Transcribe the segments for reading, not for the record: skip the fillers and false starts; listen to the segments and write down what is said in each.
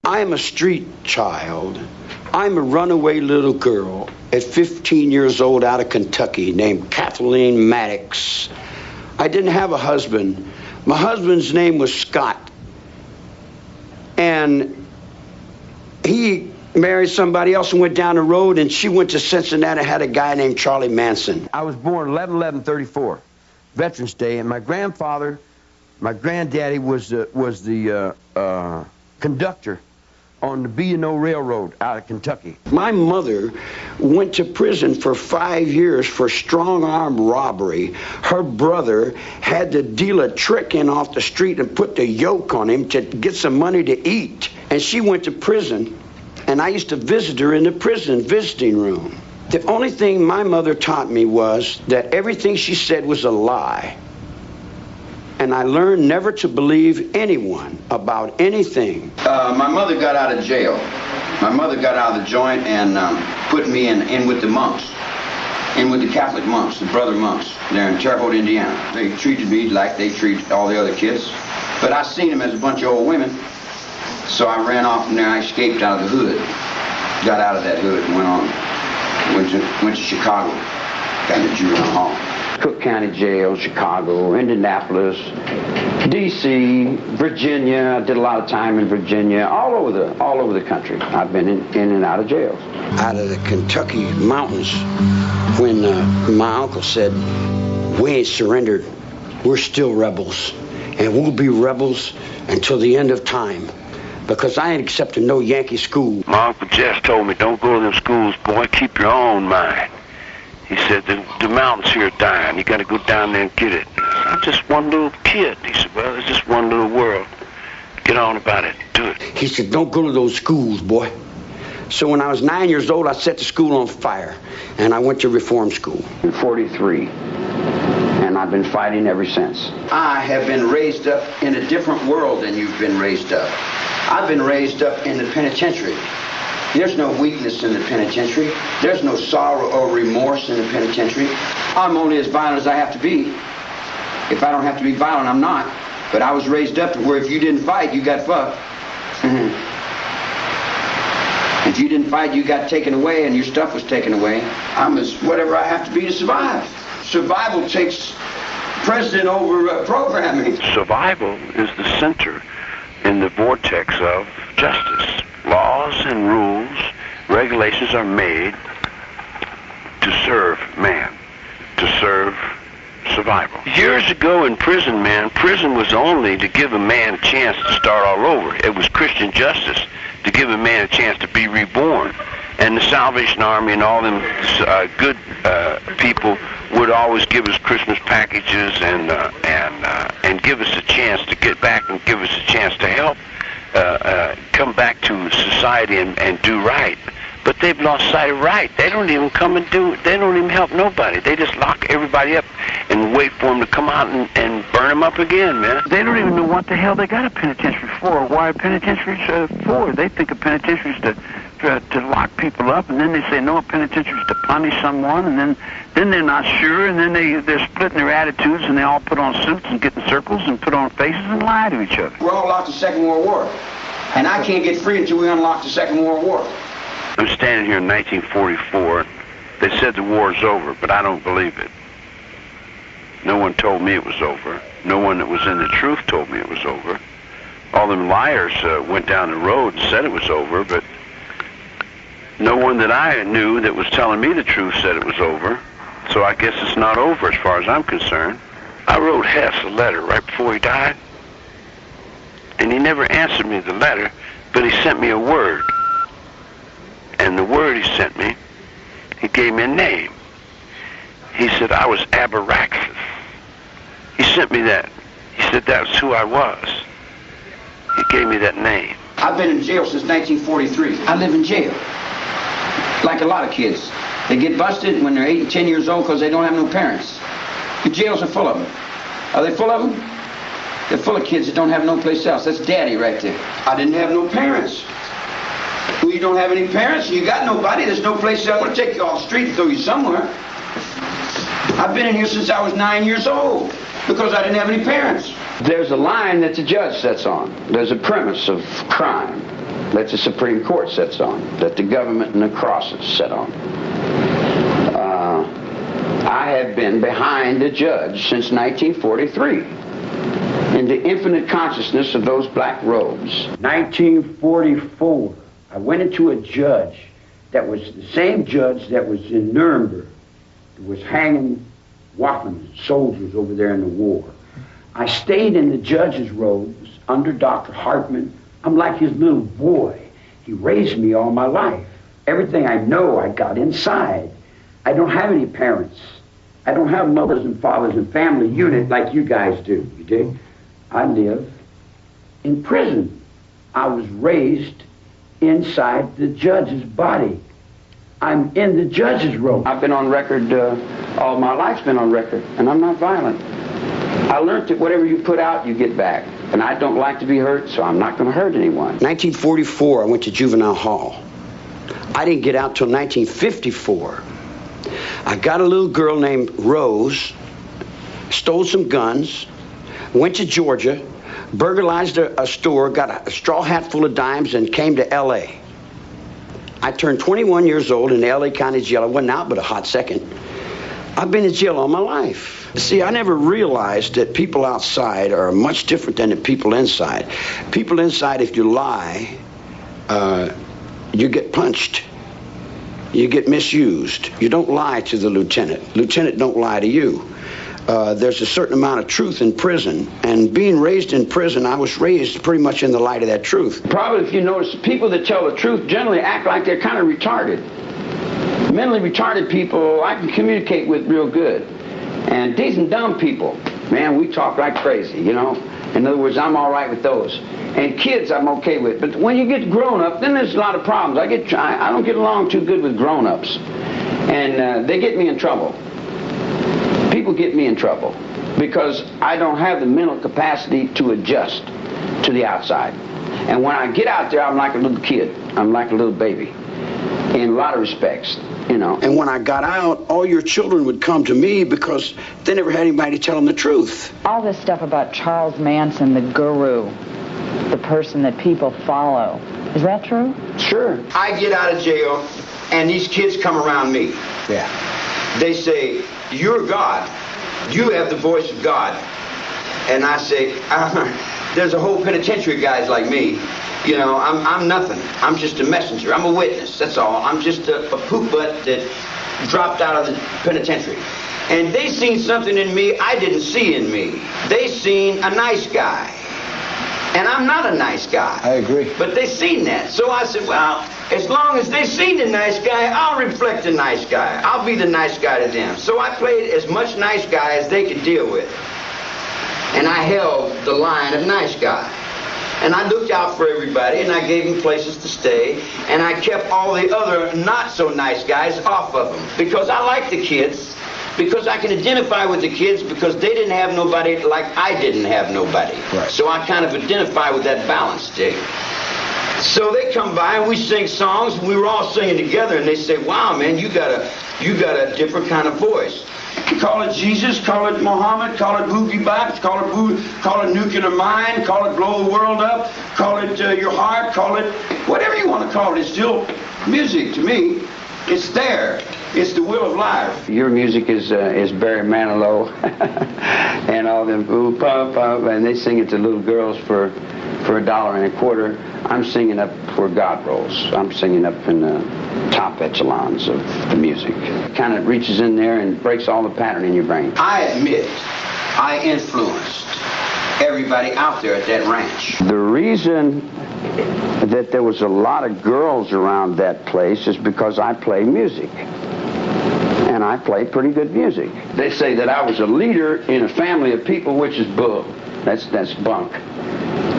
I'm a street child. I'm a runaway little girl at 15 years old out of Kentucky named Kathleen Maddox. I didn't have a husband. My husband's name was Scott. And he married somebody else and went down the road, and she went to Cincinnati and had a guy named Charlie Manson. I was born 11/11/34, Veterans Day, and my grandfather, my granddaddy was the conductor on the B&O Railroad out of Kentucky. My mother went to prison for 5 years for strong-arm robbery. Her brother had to deal a trick in off the street and put the yoke on him to get some money to eat. And she went to prison, and I used to visit her in the prison visiting room. The only thing my mother taught me was that everything she said was a lie. And I learned never to believe anyone about anything. My mother got out of jail. My mother got out of the joint and put me in with the monks, in with the Catholic monks, the brother monks there in Terre Haute, Indiana. They treated me like they treat all the other kids. But I seen them as a bunch of old women. So I ran off from there. I escaped out of the hood. Got out of that hood and went on. Went to Chicago. Got in the juvenile hall. Cook County Jail, Chicago, Indianapolis, D.C., Virginia. I did a lot of time in Virginia, all over the country. I've been in and out of jails. Out of the Kentucky mountains, when my uncle said, "We ain't surrendered. We're still rebels, and we'll be rebels until the end of time, because I ain't accepting no Yankee school." My Uncle Jess told me, "Don't go to them schools, boy. Keep your own mind." He said, the mountains here are dying. You got to go down there and get it. I'm just one little kid. He said, "Well, it's just one little world. Get on about it. Do it." He said, "Don't go to those schools, boy." So when I was 9 years old, I set the school on fire, and I went to reform school. In 43, and I've been fighting ever since. I have been raised up in a different world than you've been raised up. I've been raised up in the penitentiary. There's no weakness in the penitentiary. There's no sorrow or remorse in the penitentiary. I'm only as violent as I have to be. If I don't have to be violent, I'm not. But I was raised up to where if you didn't fight, you got fucked. If you didn't fight, you got taken away and your stuff was taken away. I'm as whatever I have to be to survive. Survival takes precedent over programming. Survival is the center in the vortex of justice. Laws and rules, regulations are made to serve man, to serve survival. Years ago in prison, man, prison was only to give a man a chance to start all over. It was Christian justice to give a man a chance to be reborn. And the Salvation Army and all them good people would always give us Christmas packages and give us a chance to get back and give us a chance to help come back to society and do right. But they've lost sight of right. They don't even come and they don't even help nobody. They just lock everybody up and wait for them to come out and burn them up again, man. They don't even know what the hell they got a penitentiary for, or why a penitentiary's for. They think a penitentiary's to lock people up, and then they say, no, a penitentiary's to punish someone, and then they're not sure, and then they're splitting their attitudes, and they all put on suits and get in circles and put on faces and lie to each other. We're all locked in the Second World War, and I can't get free until we unlock the Second World War. I'm standing here in 1944. They said the war's over, but I don't believe it. No one told me it was over. No one that was in the truth told me it was over. All them liars went down the road and said it was over, but no one that I knew that was telling me the truth said it was over. So I guess it's not over as far as I'm concerned. I wrote Hess a letter right before he died, and he never answered me the letter, but he sent me a word. And the word he sent me, he gave me a name. He said I was Abaraxis. He sent me that. He said that was who I was. He gave me that name. I've been in jail since 1943. I live in jail. Like a lot of kids. They get busted when they're 8 and 10 years old because they don't have no parents. The jails are full of them. Are they full of them? They're full of kids that don't have no place else. That's daddy right there. I didn't have no parents. When you don't have any parents, you got nobody, there's no place else. I'm going to take you off the street and throw you somewhere. I've been in here since I was 9 years old because I didn't have any parents. There's a line that the judge sets on. There's a premise of crime. that the Supreme Court sits on, that the government and the crosses sit on. I have been behind a judge since 1943 in the infinite consciousness of those black robes. 1944, I went into a judge that was the same judge that was in Nuremberg, that was hanging Waffen soldiers over there in the war. I stayed in the judge's robes under Dr. Hartman. I'm like his little boy. He raised me all my life. Everything I know, I got inside. I don't have any parents. I don't have mothers and fathers and family unit like you guys do, you dig? I live in prison. I was raised inside the judge's body. I'm in the judge's robe. I've been on record, all my life's been on record, and I'm not violent. I learned that whatever you put out, you get back. And I don't like to be hurt, so I'm not going to hurt anyone. 1944, I went to juvenile hall. I didn't get out till 1954. I got a little girl named Rose, stole some guns, went to Georgia, burglarized a store, got a straw hat full of dimes, and came to L.A. I turned 21 years old in the L.A. County Jail. I wasn't out but a hot second. I've been in jail all my life. See, I never realized that people outside are much different than the people inside. People inside, if you lie, you get punched. You get misused. You don't lie to the lieutenant. Lieutenant don't lie to you. There's a certain amount of truth in prison, and being raised in prison, I was raised pretty much in the light of that truth. Probably, if you notice, people that tell the truth generally act like they're kind of retarded. Mentally retarded people I can communicate with real good. And decent dumb people, man, we talk like crazy, you know. In other words, I'm all right with those. And kids, I'm okay with. But when you get grown up, then there's a lot of problems. I don't get along too good with grown-ups. And they get me in trouble. People get me in trouble because I don't have the mental capacity to adjust to the outside. And when I get out there, I'm like a little kid. I'm like a little baby in a lot of respects, you know. And when I got out, all your children would come to me because they never had anybody to tell them the truth. All this stuff about Charles Manson, the guru, the person that people follow, is that true? Sure. I get out of jail, and these kids come around me. Yeah. They say, "You're God. You have the voice of God." And I say, there's a whole penitentiary of guys like me. You know, I'm nothing. I'm just a messenger. I'm a witness. That's all. I'm just a poop butt that dropped out of the penitentiary. And they seen something in me I didn't see in me. They seen a nice guy. And I'm not a nice guy. I agree. But they seen that. So I said, well, as long as they seen the nice guy, I'll reflect the nice guy. I'll be the nice guy to them. So I played as much nice guy as they could deal with. And I held the line of nice guy. And I looked out for everybody, and I gave them places to stay, and I kept all the other not-so-nice guys off of them. Because I like the kids, because I can identify with the kids, because they didn't have nobody like I didn't have nobody. Right. So I kind of identify with that balance, Dick. So they come by, and we sing songs, and we were all singing together, and they say, wow, man, you got a different kind of voice. Call it Jesus, call it Muhammad, call it Boogie Bops, call it Nuclear Mind, call it Blow the World Up, call it Your Heart, call it whatever you want to call it. It's still music to me. It's there. It's the will of life. Your music is Barry Manilow and all them ooh pop pop, and they sing it to little girls for $1.25. I'm singing up where God rolls. I'm singing up in the top echelons of the music. It kind of reaches in there and breaks all the pattern in your brain. I admit I influenced everybody out there at that ranch. The reason that there was a lot of girls around that place is because I play music. And I play pretty good music. They say that I was a leader in a family of people, which is bull. That's bunk.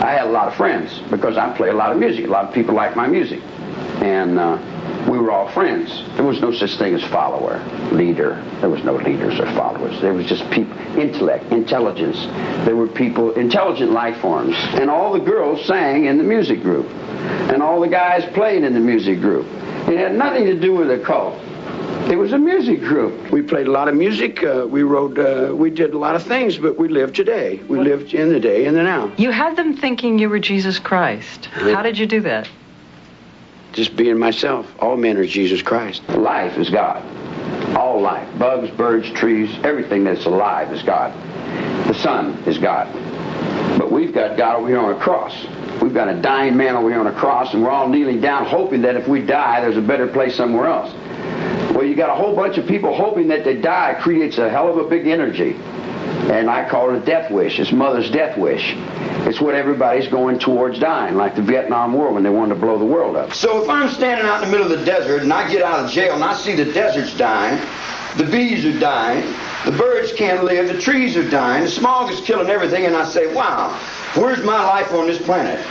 I had a lot of friends because I play a lot of music. A lot of people like my music. And we were all friends. There was no such thing as follower, leader. There was no leaders or followers. There was just people, intellect, intelligence. There were people, intelligent life forms. And all the girls sang in the music group. And all the guys played in the music group. It had nothing to do with a cult. It was a music group. We played a lot of music. We wrote, we did a lot of things, but we lived today. We lived in the day and the now. You had them thinking you were Jesus Christ. How did you do that? just being myself. All men are Jesus Christ. Life is God. All life. Bugs, birds, trees, everything that's alive is God. The sun is God. But we've got God over here on a cross. We've got a dying man over here on a cross, and we're all kneeling down hoping that if we die, there's a better place somewhere else. Well, you got a whole bunch of people hoping that they die creates a hell of a big energy. And I call it a death wish. It's mother's death wish. It's what everybody's going towards dying, like the Vietnam War when they wanted to blow the world up. So if I'm standing out in the middle of the desert and I get out of jail and I see the desert's dying, the bees are dying, the birds can't live, the trees are dying, the smog is killing everything, and I say, wow, where's my life on this planet?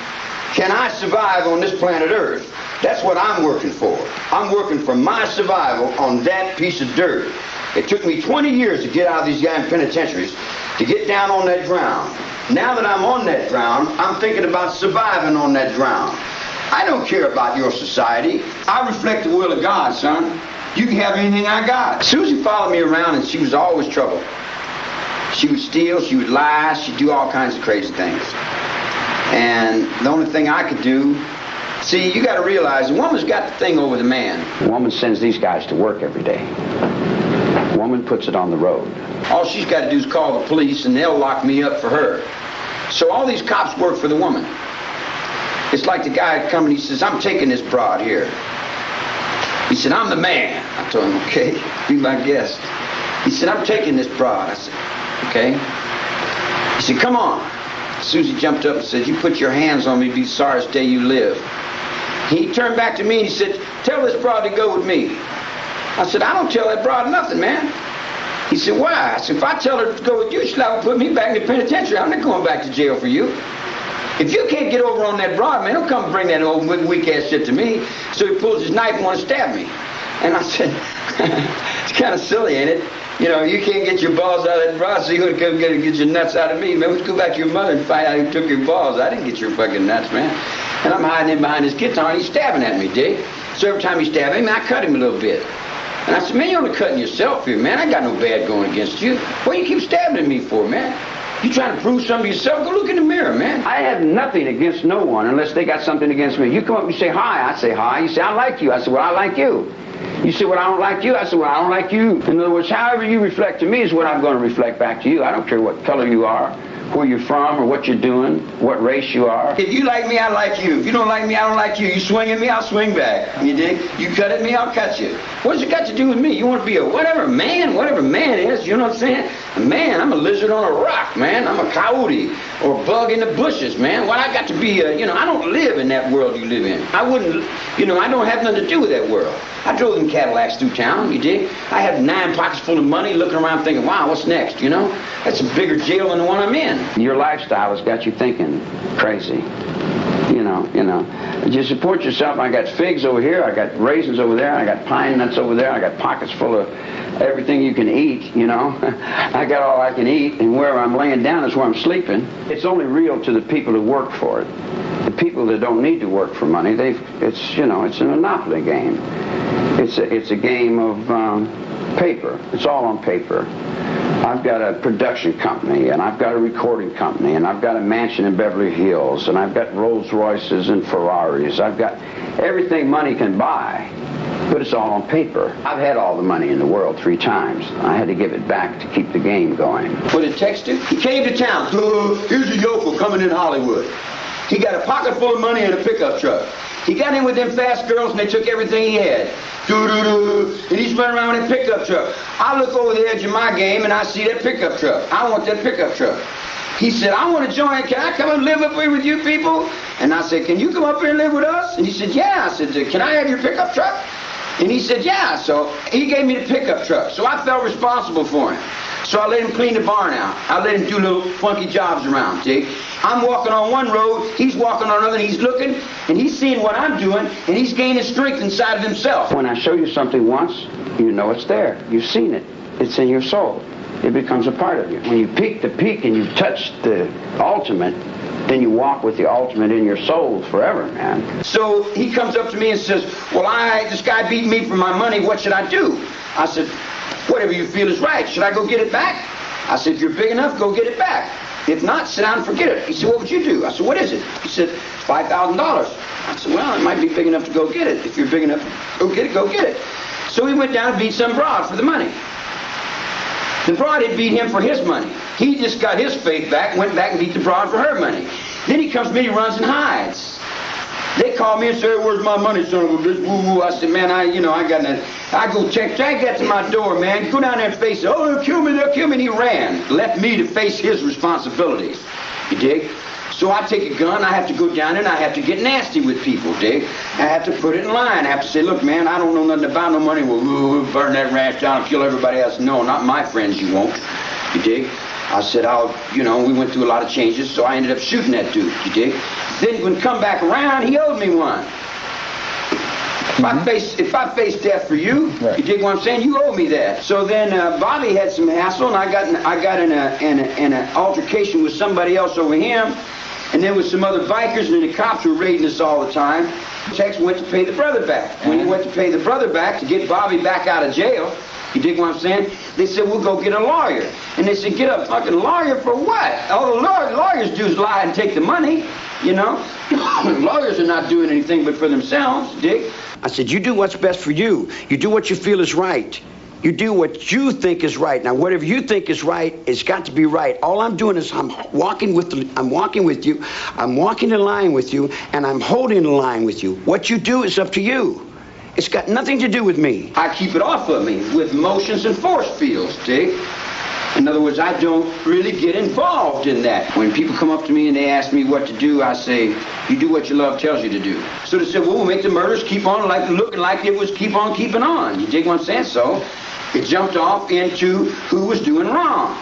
Can I survive on this planet Earth? That's what I'm working for. I'm working for my survival on that piece of dirt. It took me 20 years to get out of these damn penitentiaries, to get down on that ground. Now that I'm on that ground, I'm thinking about surviving on that ground. I don't care about your society. I reflect the will of God, son. You can have anything I got. Susie followed me around, and she was always trouble. She would steal, she would lie, she'd do all kinds of crazy things. And the only thing I could do, see, you got to realize, the woman's got the thing over the man. The woman sends these guys to work every day. The woman puts it on the road. All she's got to do is call the police, and they'll lock me up for her. So all these cops work for the woman. It's like the guy coming, he says, I'm taking this broad here. He said, I'm the man. I told him, okay, be my guest. He said, I'm taking this broad. I said, okay. He said, come on. Susie jumped up and said, you put your hands on me, be the sorriest day you live. He turned back to me and he said, tell this broad to go with me. I said, I don't tell that broad nothing, man. He said, why? I said, if I tell her to go with you, she'll have to put me back in the penitentiary. I'm not going back to jail for you. If you can't get over on that broad, man, don't come bring that old weak-ass shit to me. So he pulls his knife and wants to stab me. And I said, it's kind of silly, ain't it? You know, you can't get your balls out of that broad, so you want to come get your nuts out of me. Man, let's go back to your mother and find out who took your balls. I didn't get your fucking nuts, man. And I'm hiding in behind his guitar, and he's stabbing at me, Dick. So every time he stabbed me, I cut him a little bit. And I said, man, you're only cutting yourself here, man. I got no bad going against you. What do you keep stabbing at me for, man? You trying to prove something to yourself? Go look in the mirror, man. I have nothing against no one unless they got something against me. You come up and you say hi. I say hi. You say, I like you. I say, well, I like you. You say, well, I don't like you. I say, well, I don't like you. In other words, however you reflect to me is what I'm going to reflect back to you. I don't care what color you are, where you're from, or what you're doing, what race you are. If you like me, I like you. If you don't like me, I don't like you. You swing at me, I'll swing back. You dig? You cut at me, I'll cut you. What's it got to do with me? You want to be a whatever man is, you know what I'm saying? A man, I'm a lizard on a rock, man. I'm a coyote or a bug in the bushes, man. What I got to be, I don't live in that world you live in. I wouldn't, I don't have nothing to do with that world. I drove them Cadillacs through town, you dig? I have 9 pockets full of money, looking around thinking, wow, what's next, That's a bigger jail than the one I'm in. Your lifestyle has got you thinking crazy. You support yourself. I got figs over here, I got raisins over there, I got pine nuts over there, I got pockets full of everything you can eat, I got all I can eat, and where I'm laying down is where I'm sleeping. It's only real to the people who work for it. The people that don't need to work for money, it's a monopoly game. It's a game of paper. It's all on paper. I've got a production company, and I've got a recording company, and I've got a mansion in Beverly Hills, and I've got Rolls Royces and Ferraris. I've got everything money can buy, but it's all on paper. I've had all the money in the world 3 times. I had to give it back to keep the game going. What did Tex do? He came to town. Here's a yokel coming in Hollywood. He got a pocket full of money and a pickup truck. He got in with them fast girls, and they took everything he had. And he's running around with that pickup truck. I look over the edge of my game, and I see that pickup truck. I want that pickup truck. He said, I want to join. Can I come and live up here with you people? And I said, can you come up here and live with us? And he said, yeah. I said, can I have your pickup truck? And he said, yeah. So he gave me the pickup truck. So I felt responsible for him. So I let him clean the barn out. I let him do little funky jobs around, see? I'm walking on one road, he's walking on another, and he's looking, and he's seeing what I'm doing, and he's gaining strength inside of himself. When I show you something once, you know it's there. You've seen it. It's in your soul. It becomes a part of you. When you peak the peak and you touch the ultimate, then you walk with the ultimate in your soul forever, man. So he comes up to me and says, well, this guy beat me for my money. What should I do? I said, whatever you feel is right. Should I go get it back? I said, if you're big enough, go get it back. If not, sit down and forget it. He said, what would you do? I said, what is it? He said, $5,000. I said, well, it might be big enough to go get it. If you're big enough to go get it, go get it. So he went down and beat some broad for the money. The broad had beat him for his money. He just got his faith back, went back and beat the broad for her money. Then he comes to me, he runs and hides. They call me and say, where's my money, son of a bitch? Woo-woo. I said, man, I got that. I go check that to my door, man. Go down there and face it. Oh, they'll kill me. And he ran. Left me to face his responsibilities. You dig? So I take a gun, I have to go down there and I have to get nasty with people, dig? I have to put it in line. I have to say, look, man, I don't know nothing about no money. We'll burn that ranch down and kill everybody else. No, not my friends, you won't. You dig? I said, we went through a lot of changes, so I ended up shooting that dude, you dig? Then when come back around, he owed me one. If I face death for you, right. You dig what I'm saying? You owe me that. So then Bobby had some hassle, and I got in an altercation with somebody else over him, and there was some other bikers, and the cops were raiding us all the time. Tex went to pay the brother back. When he went to pay the brother back to get Bobby back out of jail, you dig what I'm saying? They said, we'll go get a lawyer. And they said, get a fucking lawyer for what? All the lawyers do is lie and take the money, you know? Lawyers are not doing anything but for themselves, dig? I said, you do what's best for you. You do what you feel is right. You do what you think is right. Now, whatever you think is right, it's got to be right. All I'm doing is I'm walking with you. I'm walking the line with you, and I'm holding the line with you. What you do is up to you. It's got nothing to do with me. I keep it off of me with motions and force fields, dig? In other words, I don't really get involved in that. When people come up to me and they ask me what to do, I say, you do what your love tells you to do. So they said, well, we'll make the murders keep on looking like it was keep on keeping on. You dig what I'm saying? So it jumped off into who was doing wrong.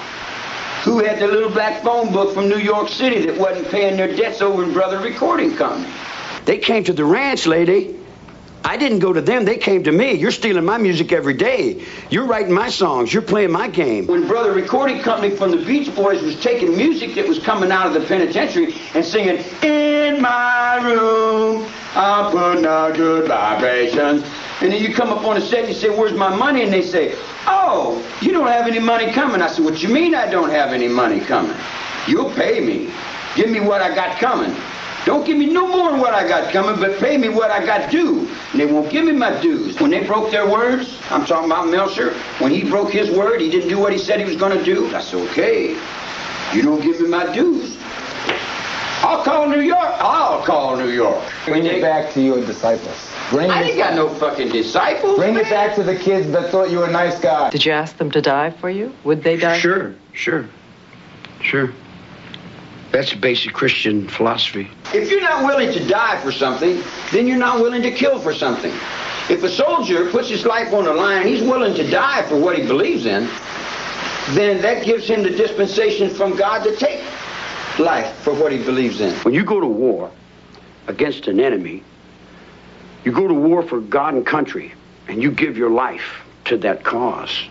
Who had the little black phone book from New York City that wasn't paying their debts over in Brother Recording Company. They came to the ranch, lady. I didn't go to them. They came to me. You're stealing my music every day. You're writing my songs. You're playing my game. When Brother Recording Company from the Beach Boys was taking music that was coming out of the penitentiary and singing, in my room, I'll put out good vibrations. And then you come up on the set and you say, where's my money? And they say, oh, you don't have any money coming. I said, what you mean I don't have any money coming? You'll pay me. Give me what I got coming. Don't give me no more than what I got coming, but pay me what I got due. And they won't give me my dues. When they broke their words, I'm talking about Melcher, when he broke his word, he didn't do what he said he was going to do. I said, okay, you don't give me my dues. I'll call New York. Bring it back to your disciples. I ain't got no fucking disciples. Bring it back to the kids that thought you were a nice guy. Did you ask them to die for you? Would they die? Sure. That's basic Christian philosophy. If you're not willing to die for something, then you're not willing to kill for something. If a soldier puts his life on the line, he's willing to die for what he believes in, then that gives him the dispensation from God to take life for what he believes in. When you go to war against an enemy, you go to war for God and country, and you give your life to that cause.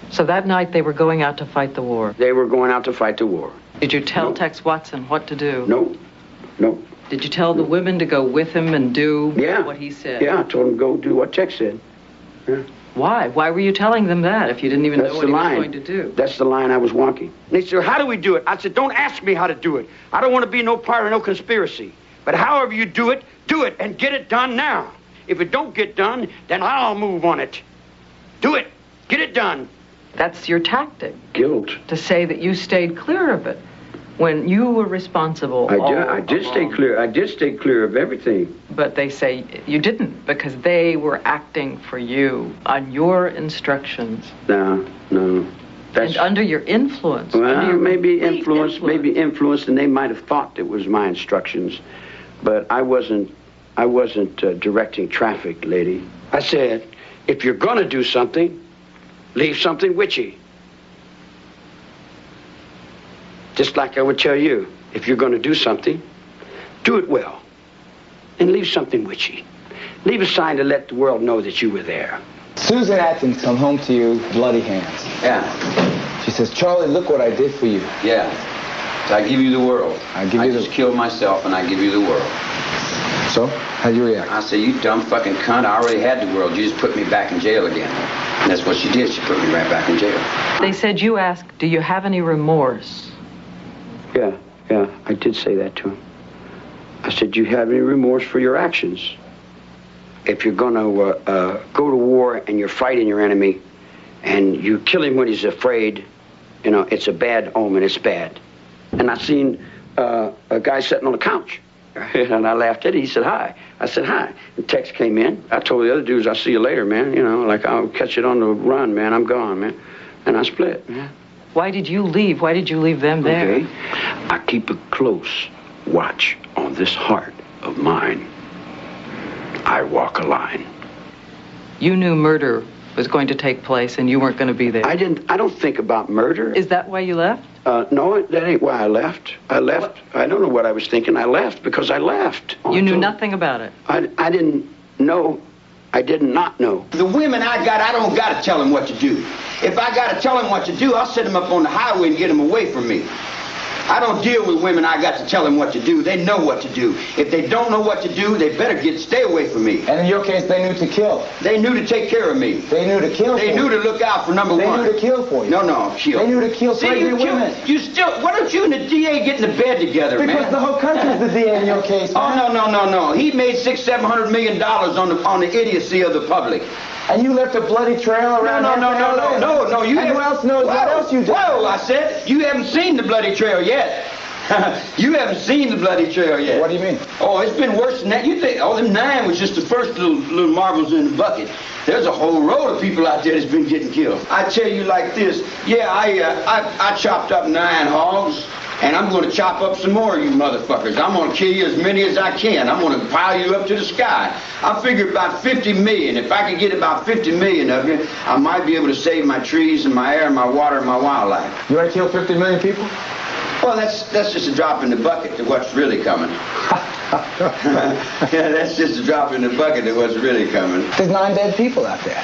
So that night they were going out to fight the war. They were going out to fight the war. Did you tell Tex Watson what to do? No. Did you tell the women to go with him and do what he said? Yeah, I told them to go do what Tex said. Yeah. Why? Why were you telling them that if you didn't even know what he was going to do? That's the line I was walking. And they said, how do we do it? I said, don't ask me how to do it. I don't want to be no part of no conspiracy. But however you do it and get it done now. If it don't get done, then I'll move on it. Do it. Get it done. That's your tactic. Guilt. To say that you stayed clear of it when you were responsible. I did stay clear. I did stay clear of everything. But they say you didn't because they were acting for you on your instructions. No. And under your influence. Well, maybe influence, and they might have thought it was my instructions, but I wasn't directing traffic, lady. I said, if you're gonna do something, leave something witchy. Just like I would tell you, if you're going to do something, do it well. And leave something witchy. Leave a sign to let the world know that you were there. Susan Atkins come home to you, bloody hands. Yeah. She says, Charlie, look what I did for you. Yeah. So I give you the world. I just killed myself and I give you the world. So, how'd you react? I say, you dumb fucking cunt, I already had the world. You just put me back in jail again. And that's what she did. She put me right back in jail. They said you asked, do you have any remorse? Yeah, I did say that to him. I said, you have any remorse for your actions? If you're going to go to war and you're fighting your enemy and you kill him when he's afraid, you know, it's a bad omen. It's bad. And I seen a guy sitting on the couch. And I laughed at it. He said, hi. I said, hi. The text came in. I told the other dudes, I'll see you later, man. You know, like, I'll catch it on the run, man. I'm gone, man. And I split, man. Why did you leave? Why did you leave them there? Okay. I keep a close watch on this heart of mine. I walk a line. You knew murder was going to take place and you weren't going to be there. I don't think about murder. Is that why you left? No, that ain't why I left. I left. I don't know what I was thinking. I left because I left. You knew nothing about it. I didn't know. I did not know. The women I got, I don't got to tell them what to do. If I got to tell them what to do, I'll set them up on the highway and get them away from me. I don't deal with women I got to tell them what to do. They know what to do. If they don't know what to do, they better stay away from me. And in your case, they knew to kill. They knew to take care of me. They knew to kill for you. They knew to look out for number one. They knew to kill for you. No, kill. They knew to kill pregnant women. You still, why don't you and the DA get in the bed together, man? Because the whole country's the DA in your case, man. Oh, no. He made $600-700 million on the idiocy of the public. And you left a bloody trail around No. You and who else knows what else you did? Whoa, I said, you haven't seen the bloody trail yet. You haven't seen the bloody trail yet. What do you mean? Oh, it's been worse than that. You think, them 9 was just the first little marbles in the bucket. There's a whole row of people out there that's been getting killed. I tell you like this, yeah, I chopped up 9 hogs, and I'm going to chop up some more of you motherfuckers. I'm going to kill you as many as I can. I'm going to pile you up to the sky. I figure about 50 million. If I could get about 50 million of you, I might be able to save my trees and my air and my water and my wildlife. You want to kill 50 million people? Well, that's just a drop in the bucket to what's really coming. Yeah, that's just a drop in the bucket to what's really coming. There's 9 dead people out there.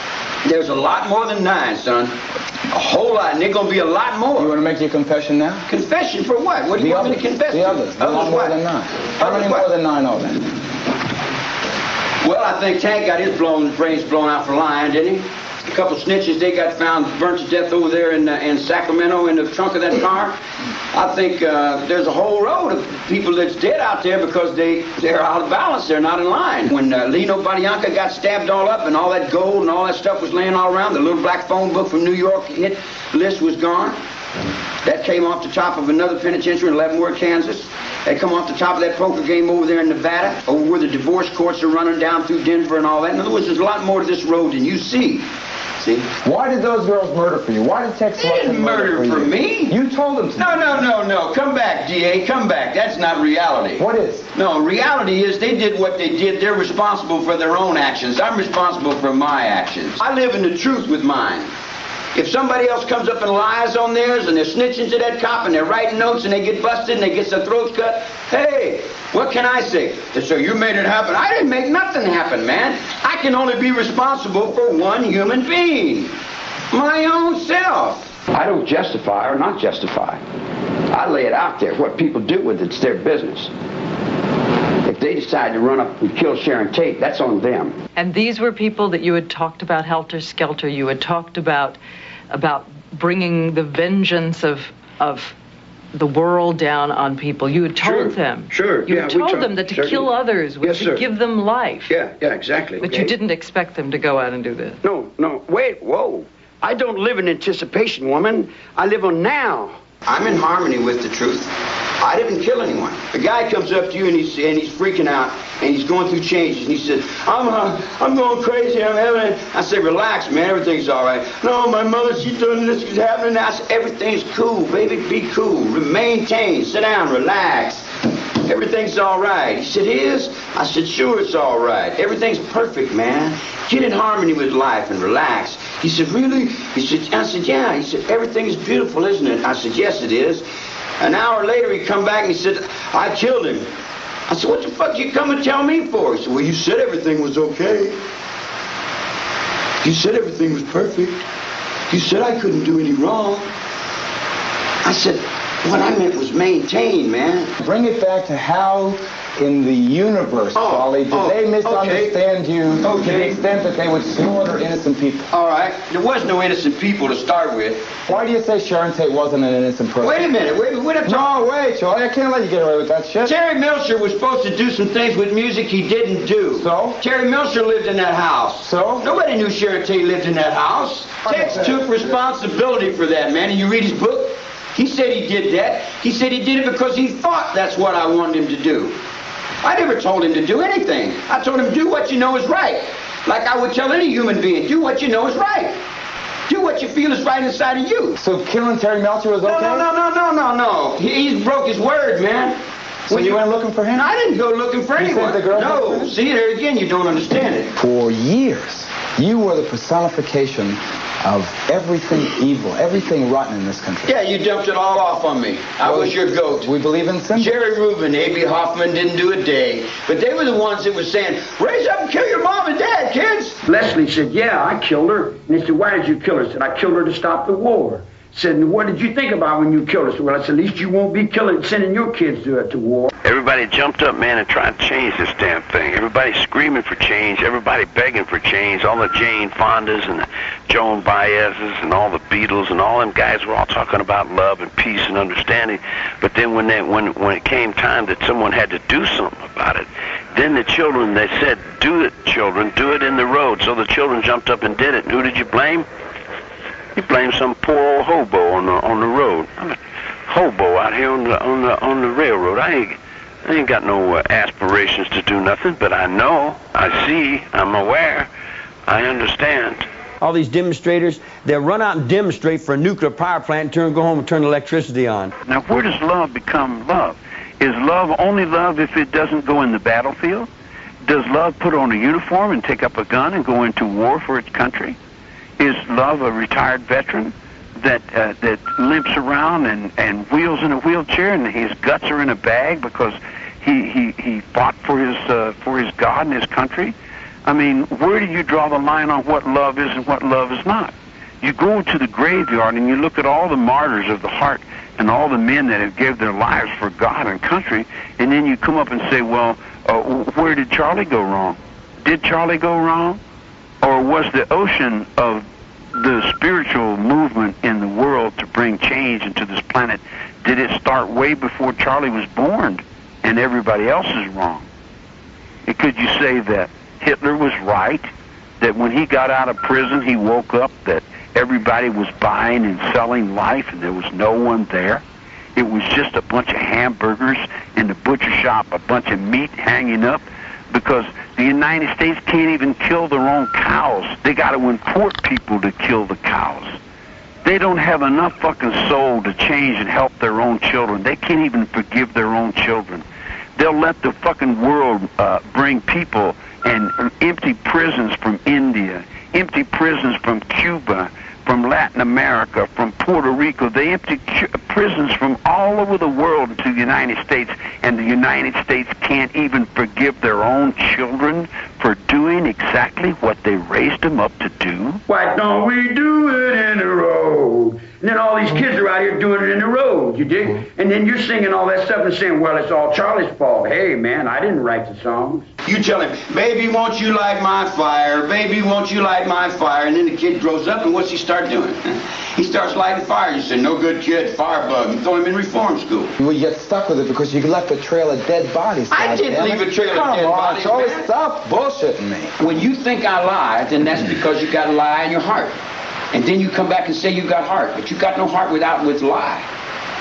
There's a lot more than 9, son. A whole lot, and there's going to be a lot more. You want to make your confession now? Confession for what? What do you want me to confess to? The others. A lot more than 9. How many more than 9 are there? Well, I think Tank got his brains blown out for lying, didn't he? A couple snitches, they got found burnt to death over there in Sacramento in the trunk of that car. I think there's a whole row of people that's dead out there because they're out of balance. They're not in line. When Lino Badianca got stabbed all up and all that gold and all that stuff was laying all around, the little black phone book from New York hit list was gone. That came off the top of another penitentiary in Leavenworth, Kansas. They come off the top of that poker game over there in Nevada, over where the divorce courts are running down through Denver and all that. In other words, there's a lot more to this road than you see. See? Why did those girls murder for you? Why did Tex They didn't murder for me. You told them to. No. Come back, DA. Come back. That's not reality. What is? No, reality is they did what they did. They're responsible for their own actions. I'm responsible for my actions. I live in the truth with mine. If somebody else comes up and lies on theirs and they're snitching to that cop and they're writing notes and they get busted and they get their throats cut, hey, what can I say? They say, you made it happen. I didn't make nothing happen, man. I can only be responsible for one human being. My own self. I don't justify or not justify. I lay it out there. What people do with it's their business. If they decide to run up and kill Sharon Tate, that's on them. And these were people that you had talked about helter-skelter. You had talked about bringing the vengeance of the world down on people. You had told them. Sure. You had told them that to kill others was to give them life. Yeah, exactly. But you didn't expect them to go out and do this. No. Wait, whoa. I don't live in anticipation, woman. I live on now. I'm in harmony with the truth. I didn't kill anyone. A guy comes up to you and he's freaking out and he's going through changes and he says, I'm going crazy. I'm having. I say, relax, man. Everything's all right. No, my mother, she's doing this. It's happening now. I say, everything's cool, baby. Be cool. Maintain. Sit down. Relax. Everything's all right. He said, is? I said, sure, it's all right. Everything's perfect, man. Get in harmony with life and relax. He said, really? I said, yeah. He said, everything is beautiful, isn't it? I said, yes, it is. An hour later, he come back and he said, I killed him. I said, what the fuck you come and tell me for? He said, well, you said everything was okay. You said everything was perfect. You said I couldn't do any wrong. I said, what I meant was maintain, man. Bring it back to how in the universe, Charlie. Did they misunderstand you to the extent that they would slaughter innocent people? All right. There was no innocent people to start with. Why do you say Sharon Tate wasn't an innocent person? Wait a minute. Wait, No, wait, Charlie. I can't let you get away with that shit. Terry Milcher was supposed to do some things with music he didn't do. So? Terry Milcher lived in that house. So? Nobody knew Sharon Tate lived in that house. Tex took responsibility for that, man. And you read his book, he said he did that. He said he did it because he thought that's what I wanted him to do. I never told him to do anything. I told him, do what you know is right. Like I would tell any human being, do what you know is right. Do what you feel is right inside of you. So killing Terry Melcher was okay? No. He broke his word, man. So you went looking for him? I didn't go looking for anyone. The girl no. See, there again, you don't understand it. For years, you were the personification of everything evil, everything rotten in this country. Yeah, you dumped it all off on me. I was your goat. We believe in symbols. Jerry Rubin, A.B. Hoffman didn't do a day. But they were the ones that were saying, raise up and kill your mom and dad, kids. Leslie said, yeah, I killed her. And he said, why did you kill her? I said, I killed her to stop the war. Said, what did you think about when you killed her? Well, I said, at least you won't be sending your kids to war. Everybody jumped up, man, and tried to change this damn thing. Everybody screaming for change. Everybody begging for change. All the Jane Fondas and the Joan Baez's and all the Beatles and all them guys were all talking about love and peace and understanding. But then when it came time that someone had to do something about it, then the children, they said, do it, children, do it in the road. So the children jumped up and did it. And who did you blame? You blame some poor old hobo on the road. I'm a hobo out here on the railroad. I ain't got no aspirations to do nothing, but I know, I see, I'm aware, I understand. All these demonstrators, they'll run out and demonstrate for a nuclear power plant and go home and turn electricity on. Now, where does love become love? Is love only love if it doesn't go in the battlefield? Does love put on a uniform and take up a gun and go into war for its country? Is love a retired veteran that limps around and wheels in a wheelchair and his guts are in a bag because he fought for his God and his country? I mean, where do you draw the line on what love is and what love is not? You go to the graveyard and you look at all the martyrs of the heart and all the men that have given their lives for God and country, and then you come up and say, well, where did Charlie go wrong? Did Charlie go wrong? Or was the ocean of the spiritual movement in the world to bring change into this planet, did it start way before Charlie was born and everybody else is wrong? And could you say that Hitler was right, that when he got out of prison he woke up that everybody was buying and selling life and there was no one there? It was just a bunch of hamburgers in the butcher shop, a bunch of meat hanging up, because the United States can't even kill their own cows. They got to import people to kill the cows. They don't have enough fucking soul to change and help their own children. They can't even forgive their own children. They'll let the fucking world bring people and empty prisons from India, empty prisons from Cuba, from Latin America, from Puerto Rico. They empty prisons from all over the world into the United States, and the United States can't even forgive their own children for doing exactly what they raised them up to do. Why don't we do it in the road? And then all these kids are out here doing it in the road, you dig? And then you're singing all that stuff and saying, well, it's all Charlie's fault. Hey, man, I didn't write the songs. You tell him, baby, won't you light my fire? Baby, won't you light my fire? And then the kid grows up, and what's he start doing? He starts lighting fire. You say, no good kid, firebug. You throw him in reform school. Well, you get stuck with it because you left a trail of dead bodies. I didn't leave a trail of dead bodies. Come on, Charlie, stop bullshitting me. When you think I lied, then that's because you got a lie in your heart. And then you come back and say you got heart, but you got no heart with lie.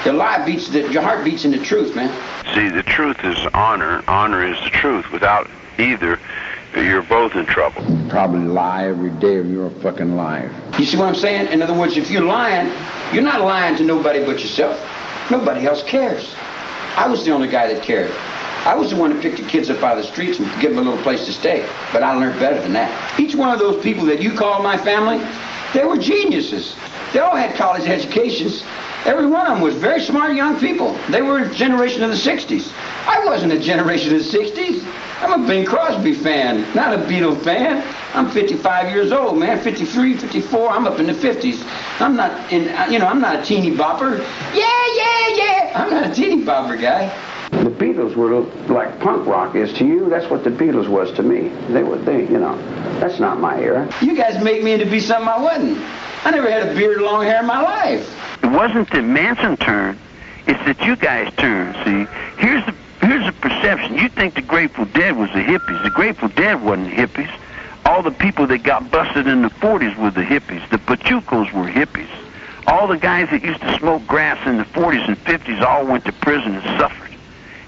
The lie beats your heart beats in the truth, man. See, the truth is honor. Honor is the truth. Without either, you're both in trouble. Probably lie every day or you're a fucking liar. You see what I'm saying? In other words, if you're lying, you're not lying to nobody but yourself. Nobody else cares. I was the only guy that cared. I was the one that picked the kids up out of the streets and give them a little place to stay. But I learned better than that. Each one of those people that you call my family, they were geniuses. They all had college educations. Every one of them was very smart young people. They were a generation of the 60s. I wasn't a generation of the 60s. I'm a Bing Crosby fan, not a Beatle fan. I'm 55 years old, man. 53, 54. I'm up in the 50s. I'm not a teeny bopper. Yeah. I'm not a teeny bopper guy. The Beatles were like punk rock is to you. That's what the Beatles was to me. That's not my era. You guys make me into be something I wasn't. I never had a beard or long hair in my life. It wasn't that Manson turned. It's that you guys turned, see? Here's the perception. You think the Grateful Dead was the hippies. The Grateful Dead wasn't hippies. All the people that got busted in the 40s were the hippies. The Pachucos were hippies. All the guys that used to smoke grass in the 40s and 50s all went to prison and suffered.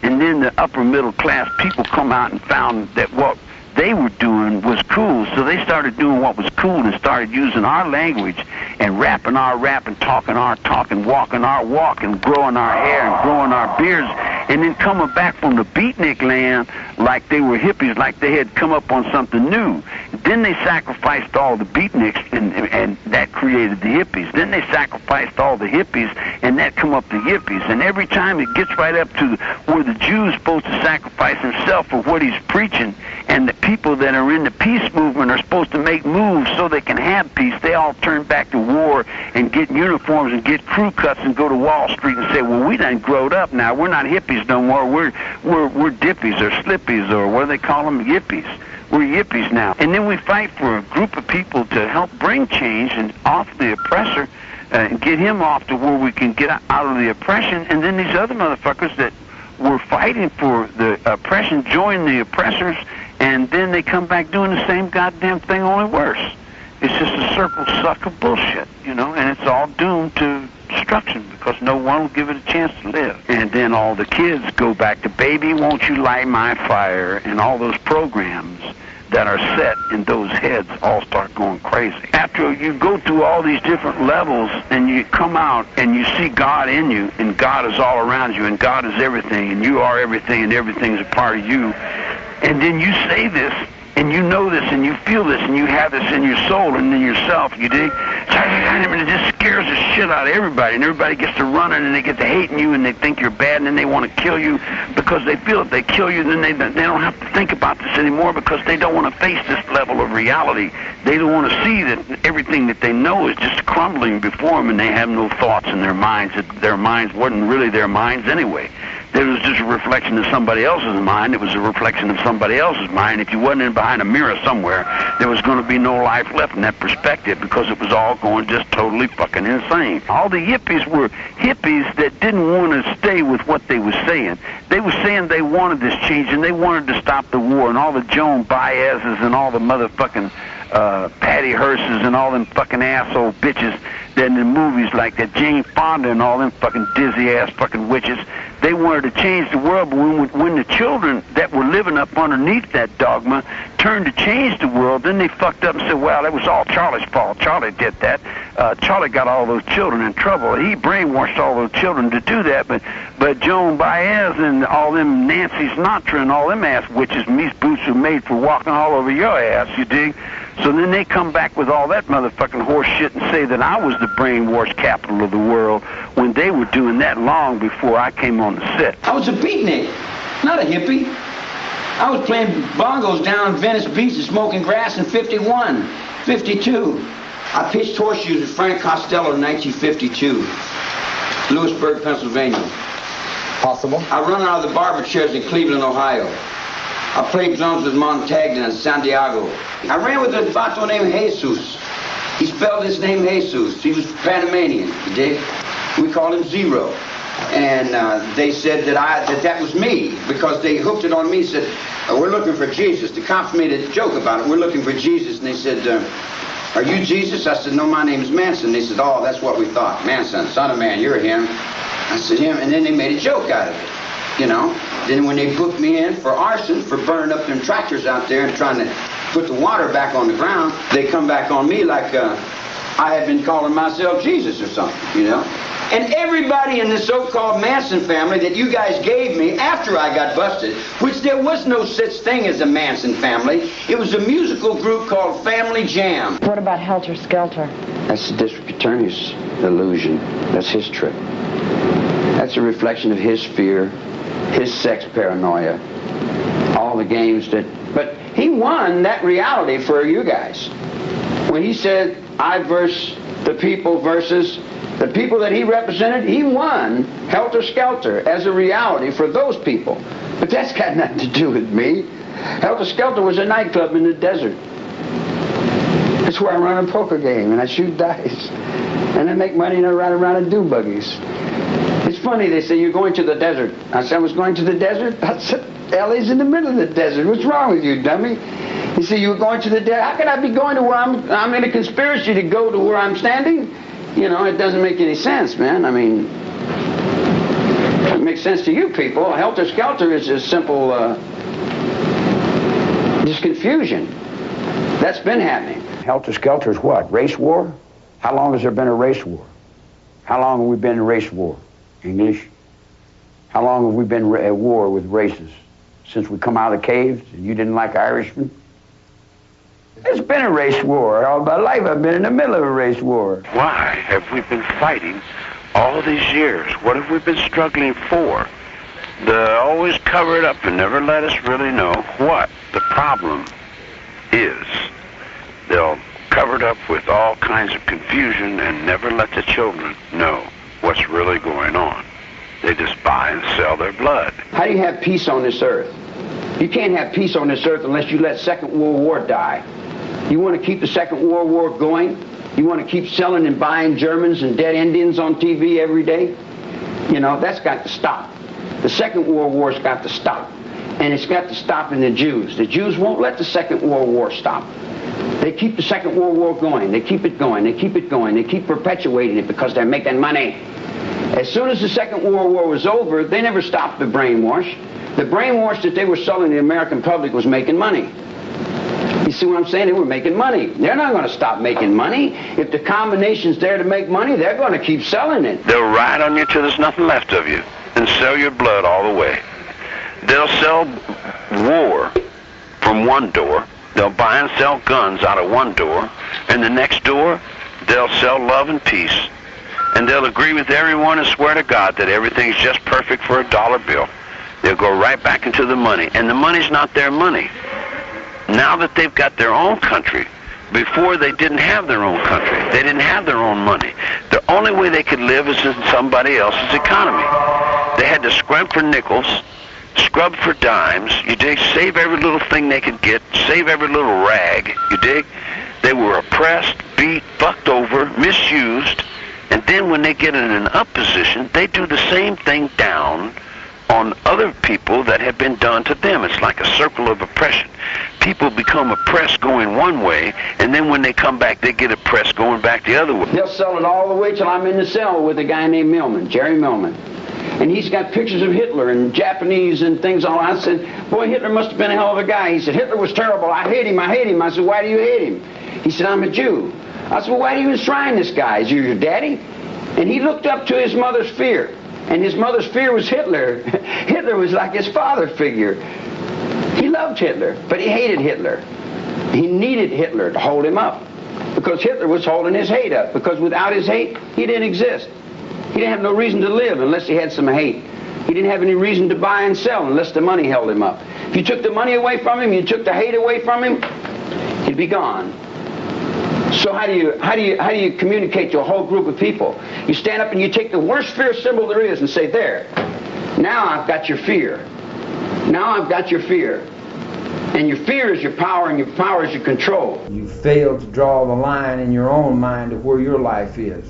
And then the upper middle class people come out and found that what they were doing was cool, so they started doing what was cool and started using our language and rapping our rap and talking our talk and walking our walk and growing our hair and growing our beards and then coming back from the beatnik land like they were hippies, like they had come up on something new. Then they sacrificed all the beatniks and that created the hippies. Then they sacrificed all the hippies and that come up the yippies. And every time it gets right up to where the Jew's supposed to sacrifice himself for what he's preaching, and the people that are in the peace movement are supposed to make moves so they can have peace, they all turn back to war and get uniforms and get crew cuts and go to Wall Street and say, well, we done growed up now. We're not hippies no more. We're dippies or slippies or what do they call them? Yippies. We're yippies now. And then we fight for a group of people to help bring change and off the oppressor and get him off to where we can get out of the oppression. And then these other motherfuckers that were fighting for the oppression join the oppressors, and then they come back doing the same goddamn thing, only worse. It's just a circle suck of bullshit, you know, and it's all doomed to destruction because no one will give it a chance to live. And then all the kids go back to Baby, Won't You Light My Fire, and all those programs that are set in those heads all start going crazy. After you go through all these different levels and you come out and you see God in you, and God is all around you, and God is everything, and you are everything, and everything's a part of you, and then you say this, and you know this, and you feel this, and you have this in your soul and in yourself, you dig? It just scares the shit out of everybody, and everybody gets to running, and they get to hating you, and they think you're bad, and then they want to kill you because they feel if they kill you, then they don't have to think about this anymore because they don't want to face this level of reality. They don't want to see that everything that they know is just crumbling before them, and they have no thoughts in their minds, that their minds wasn't really their minds anyway. It was just a reflection of somebody else's mind. It was a reflection of somebody else's mind. If you wasn't in behind a mirror somewhere, there was going to be no life left in that perspective because it was all going just totally fucking insane. All the yippies were hippies that didn't want to stay with what they were saying. They were saying they wanted this change and they wanted to stop the war, and all the Joan Baez's and all the motherfucking Patty Hearst's and all them fucking asshole bitches that in the movies like that, Jane Fonda and all them fucking dizzy-ass fucking witches, they wanted to change the world, but when the children that were living up underneath that dogma turned to change the world, then they fucked up and said, well, that was all Charlie's fault. Charlie did that. Charlie got all those children in trouble. He brainwashed all those children to do that, but Joan Baez and all them Nancy Sinatra and all them ass witches and these boots are made for walking all over your ass, you dig? So then they come back with all that motherfucking horse shit and say that I was the brainwash capital of the world when they were doing that long before I came on the set. I was a beatnik, not a hippie. I was playing bongos down in Venice Beach and smoking grass in 51, 52. I pitched horseshoes with Frank Costello in 1952, Lewisburg, Pennsylvania. Possible. I run out of the barber chairs in Cleveland, Ohio. I played drums with Montagna in Santiago. I ran with a vato named Jesus. He spelled his name Jesus. He was Panamanian, you dig? We called him Zero. And they said that was me because they hooked it on me, said, we're looking for Jesus. The cops made a joke about it. We're looking for Jesus. And they said, are you Jesus? I said, no, my name is Manson. They said, oh, that's what we thought. Manson, son of man, you're him. I said, him. And then they made a joke out of it. You know, then when they booked me in for arson, for burning up them tractors out there and trying to put the water back on the ground, they come back on me like I had been calling myself Jesus or something, you know. And everybody in the so-called Manson family that you guys gave me after I got busted, which there was no such thing as a Manson family. It was a musical group called Family Jam. What about Helter Skelter? That's the district attorney's illusion. That's his trick. That's a reflection of his fear, his sex paranoia, all the games that... But he won that reality for you guys. When he said, I versus the people versus The people that he represented, he won Helter Skelter as a reality for those people. But that's got nothing to do with me. Helter Skelter was a nightclub in the desert. That's where I run a poker game and I shoot dice. And I make money and I ride around and do buggies. It's funny, they say, you're going to the desert. I said, I was going to the desert? I said, LA's in the middle of the desert. What's wrong with you, dummy? He said, you were going to the desert? How can I be going to where I'm in a conspiracy to go to where I'm standing? You know, it doesn't make any sense, man. I mean, it makes sense to you people. Helter Skelter is just simple, just confusion. That's been happening. Helter Skelter is what? Race war? How long has there been a race war? How long have we been in race war? English? How long have we been at war with races? Since we come out of the caves and you didn't like Irishmen? It's been a race war. All my life I've been in the middle of a race war. Why have we been fighting all these years? What have we been struggling for? They always cover it up and never let us really know what the problem is. They'll cover it up with all kinds of confusion and never let the children know what's really going on. They just buy and sell their blood. How do you have peace on this earth? You can't have peace on this earth unless you let Second World War die. You want to keep the Second World War going? You want to keep selling and buying Germans and dead Indians on TV every day? You know, that's got to stop. The Second World War's got to stop. And it's got to stop in the Jews. The Jews won't let the Second World War stop. They keep the Second World War going. They keep it going. They keep it going. They keep perpetuating it because they're making money. As soon as the Second World War was over, they never stopped the brainwash. The brainwash that they were selling the American public was making money. You see what I'm saying? They were making money. They're not going to stop making money. If the combination's there to make money, they're going to keep selling it. They'll ride on you till there's nothing left of you and sell your blood all the way. They'll sell war from one door. They'll buy and sell guns out of one door. And the next door, they'll sell love and peace. And they'll agree with everyone and swear to God that everything's just perfect for a dollar bill. They'll go right back into the money. And the money's not their money. Now that they've got their own country, before they didn't have their own country. They didn't have their own money. The only way they could live is in somebody else's economy. They had to scrimp for nickels, scrub for dimes, you dig, save every little thing they could get, save every little rag, you dig. They were oppressed, beat, fucked over, misused, and then when they get in an up position, they do the same thing down on other people that have been done to them. It's like a circle of oppression. People become oppressed going one way, and then when they come back, they get oppressed going back the other way. They'll sell it all the way till I'm in the cell with a guy named Millman, Jerry Millman. And he's got pictures of Hitler and Japanese and things all. I said, boy, Hitler must have been a hell of a guy. He said, Hitler was terrible. I hate him. I hate him. I said, why do you hate him? He said, I'm a Jew. I said, well, why do you enshrine this guy? Is he your daddy? And he looked up to his mother's fear. And his mother's fear was Hitler. Hitler was like his father figure. He loved Hitler, but he hated Hitler. He needed Hitler to hold him up. Because Hitler was holding his hate up. Because without his hate, he didn't exist. He didn't have no reason to live unless he had some hate. He didn't have any reason to buy and sell unless the money held him up. If you took the money away from him, you took the hate away from him, he'd be gone. So how do you communicate to a whole group of people? You stand up and you take the worst fear symbol there is and say, there, now I've got your fear. Now I've got your fear. And your fear is your power, and your power is your control. You fail to draw the line in your own mind of where your life is.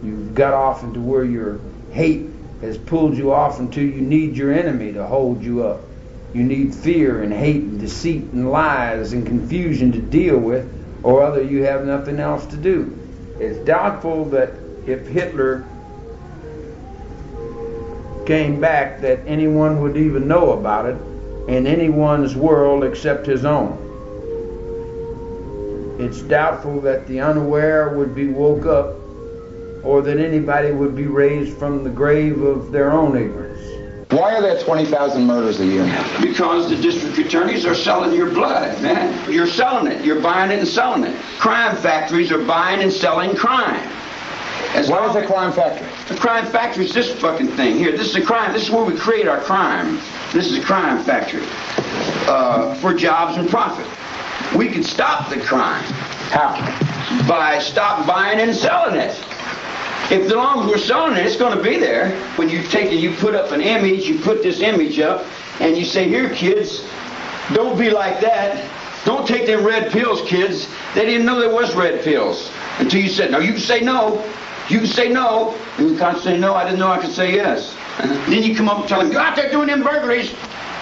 You've got off into where your hate has pulled you off into. You need your enemy to hold you up. You need fear and hate and deceit and lies and confusion to deal with, or other you have nothing else to do. It's doubtful that if Hitler came back that anyone would even know about it in anyone's world except his own. It's doubtful that the unaware would be woke up, or that anybody would be raised from the grave of their own ignorance. Why are there 20,000 murders a year? Because the district attorneys are selling your blood, man. You're selling it. You're buying it and selling it. Crime factories are buying and selling crime. What is a crime factory? A crime factory is this fucking thing here. This is a crime. This is where we create our crime. This is a crime factory for jobs and profit. We can stop the crime. How? By stop buying and selling it. If the long as we're selling it, it's going to be there. When you take it, you put up an image, you put this image up, and you say, here, kids, don't be like that. Don't take them red pills, kids. They didn't know there was red pills until you said, no, you can say no. You can say no. You can't say no. I didn't know I could say yes. Then you come up and tell them, go out there doing them burglaries.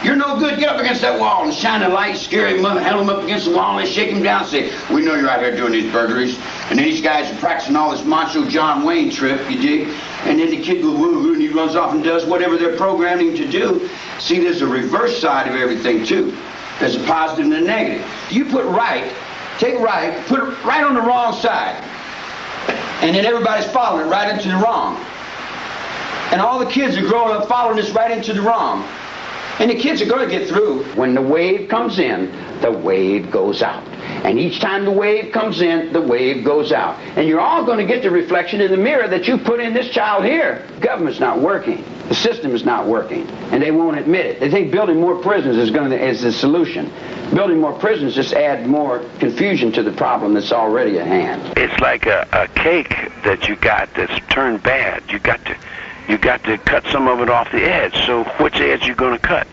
You're no good. Get up against that wall and shine a light, scare him up, held him up against the wall, and shake him down and say, we know you're out here doing these burglaries. And then these guys are practicing all this macho John Wayne trip, you dig? And then the kid goes, woo, and he runs off and does whatever they're programming to do. See, there's a reverse side of everything, too. There's a positive and a negative. You put right, take right, put it right on the wrong side. And then everybody's following it right into the wrong. And all the kids are growing up following this right into the wrong. And the kids are going to get through. When the wave comes in, the wave goes out. And each time the wave comes in, the wave goes out. And you're all going to get the reflection in the mirror that you put in this child here. The government's not working. The system is not working. And they won't admit it. They think building more prisons is the solution. Building more prisons just adds more confusion to the problem that's already at hand. It's like a cake that you got that's turned bad. You got to cut some of it off the edge. So which edge you going to cut?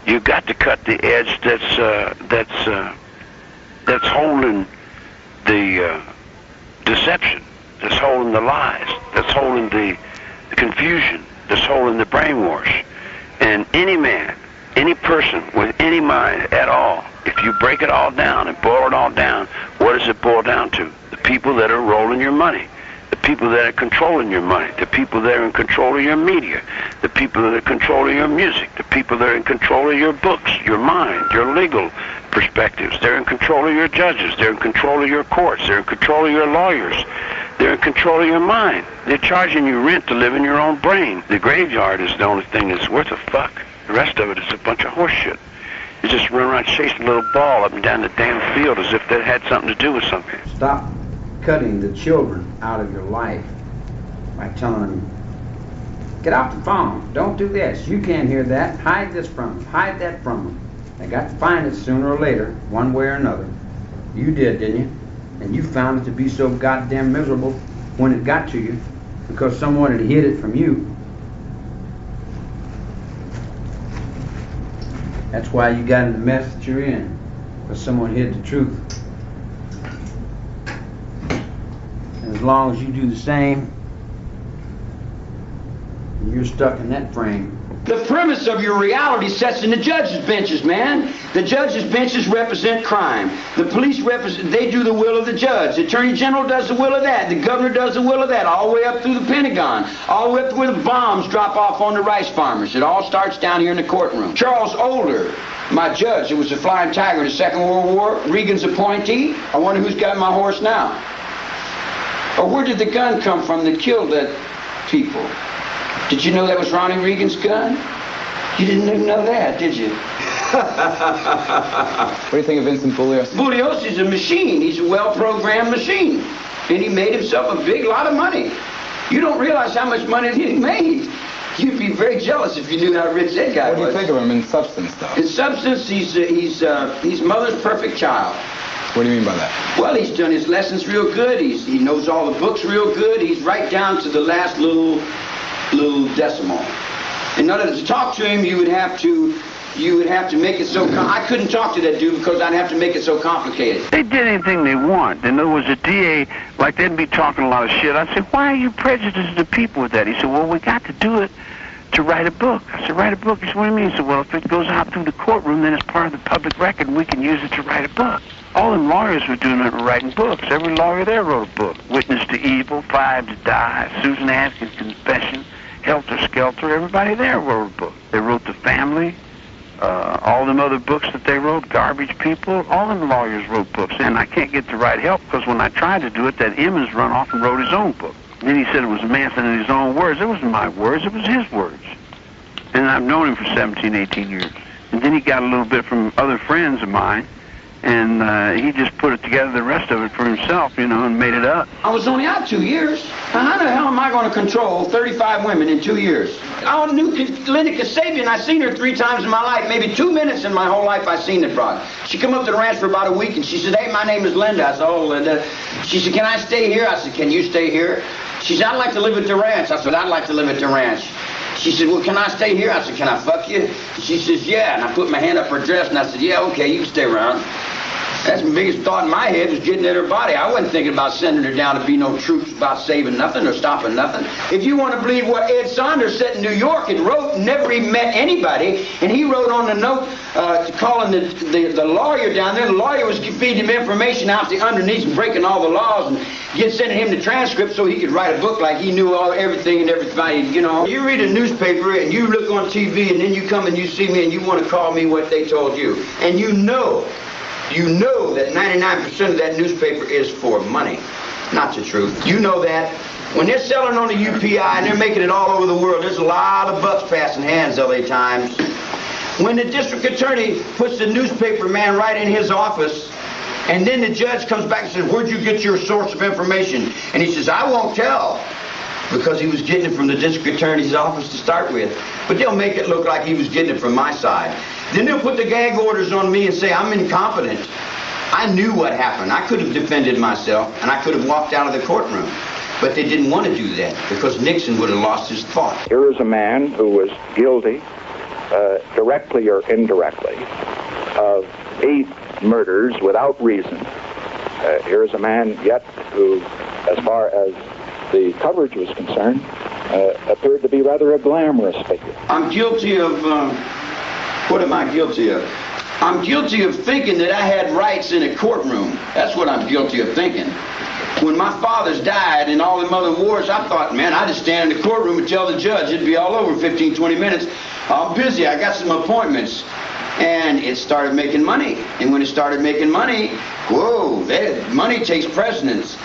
You got to cut the edge that's holding the deception, that's holding the lies, that's holding the confusion, that's holding the brainwash. And any man, any person with any mind at all, if you break it all down and boil it all down, what does it boil down to? The people that are rolling your money. The people that are controlling your money, the people that are in control of your media, the people that are controlling your music, the people that are in control of your books, your mind, your legal perspectives. They're in control of your judges. They're in control of your courts. They're in control of your lawyers. They're in control of your mind. They're charging you rent to live in your own brain. The graveyard is the only thing that's worth a fuck. The rest of it is a bunch of horse shit. You just run around chasing a little ball up and down the damn field as if that had something to do with something. Stop cutting the children out of your life by telling them, get off the phone, don't do this, you can't hear that, hide this from them, hide that from them. They got to find it sooner or later, one way or another. You did, didn't you? And you found it to be so goddamn miserable when it got to you because someone had hid it from you. That's why you got in the mess that you're in, because someone hid the truth. And as long as you do the same, you're stuck in that frame. The premise of your reality sets in the judges' benches, man. The judges' benches represent crime. The police they do the will of the judge. The attorney general does the will of that. The governor does the will of that, all the way up through the Pentagon, all the way up to where the bombs drop off on the rice farmers. It all starts down here in the courtroom. Charles Older, my judge, it was the Flying Tiger in the Second World War, Reagan's appointee. I wonder who's got my horse now. Or where did the gun come from that killed that people? Did you know that was Ronnie Reagan's gun? You didn't even know that, did you? What do you think of Vincent Bugliosi? Bugliosi is a machine. He's a well-programmed machine. And he made himself a big lot of money. You don't realize how much money he made. You'd be very jealous if you knew how rich that guy was. What do you think of him in substance, though? In substance, he's mother's perfect child. What do you mean by that? Well, he's done his lessons real good. He knows all the books real good. He's right down to the last little decimal. In order to talk to him, you would have to make it so. I couldn't talk to that dude because I'd have to make it so complicated. They did anything they want. In other words, a DA, like they'd be talking a lot of shit. I'd say, why are you prejudicing the people with that? He said, well, we got to do it to write a book. I said, write a book? He said, what do you mean? He said, well, if it goes out through the courtroom, then it's part of the public record and we can use it to write a book. All them lawyers were doing it, were writing books. Every lawyer there wrote a book. Witness to Evil, Five to Die, Susan Atkins' Confession, Helter Skelter. Everybody there wrote a book. They wrote The Family, all them other books that they wrote, Garbage People. All them lawyers wrote books. And I can't get the right help because when I tried to do it, that Emmons run off and wrote his own book. Then he said it was Manson in his own words. It wasn't my words. It was his words. And I've known him for 17, 18 years. And then he got a little bit from other friends of mine. And he just put it together, the rest of it for himself, and made it up. I was only out 2 years. Now, how the hell am I going to control 35 women in 2 years? I knew Linda Kasabian. I seen her 3 times in my life. Maybe 2 minutes in my whole life I seen the broad. She come up to the ranch for about a week, and she said, hey, my name is Linda. I said, oh, Linda. She said, can I stay here? I said, can you stay here? She She said, I'd like to live at the ranch. I said, I'd like to live at the ranch. She said, well, can I stay here? I said, can I fuck you? She says, yeah. And I put my hand up her dress, and I said, yeah, okay, you can stay around. That's the biggest thought in my head was getting at her body. I wasn't thinking about sending her down to be no troops about saving nothing or stopping nothing. If you want to believe what Ed Saunders said in New York and wrote, never even met anybody, and he wrote on the note calling the lawyer down there. The lawyer was feeding him information out the underneath and breaking all the laws and sending him the transcript so he could write a book like he knew everything and everybody, you know. You read a newspaper and you look on TV and then you come and you see me and you want to call me what they told you. And you know that 99% of that newspaper is for money, not the truth. You know that. When they're selling on the UPI and they're making it all over the world, there's a lot of bucks passing hands LA Times. When the district attorney puts the newspaper man right in his office, and then the judge comes back and says, where'd you get your source of information? And he says, I won't tell, because he was getting it from the district attorney's office to start with. But they'll make it look like he was getting it from my side. Then they'll put the gag orders on me and say I'm incompetent. I knew what happened. I could have defended myself, and I could have walked out of the courtroom. But they didn't want to do that, because Nixon would have lost his thought. Here is a man who was guilty, directly or indirectly, of 8 murders without reason. Here is a man yet who, as far as the coverage was concerned, appeared to be rather a glamorous figure. I'm guilty of, what am I guilty of? I'm guilty of thinking that I had rights in a courtroom. That's what I'm guilty of thinking. When my fathers died in all them other wars, I thought, man, I'd just stand in the courtroom and tell the judge it'd be all over in 15, 20 minutes. I'm busy, I got some appointments. And it started making money. And when it started making money, whoa, money takes precedence.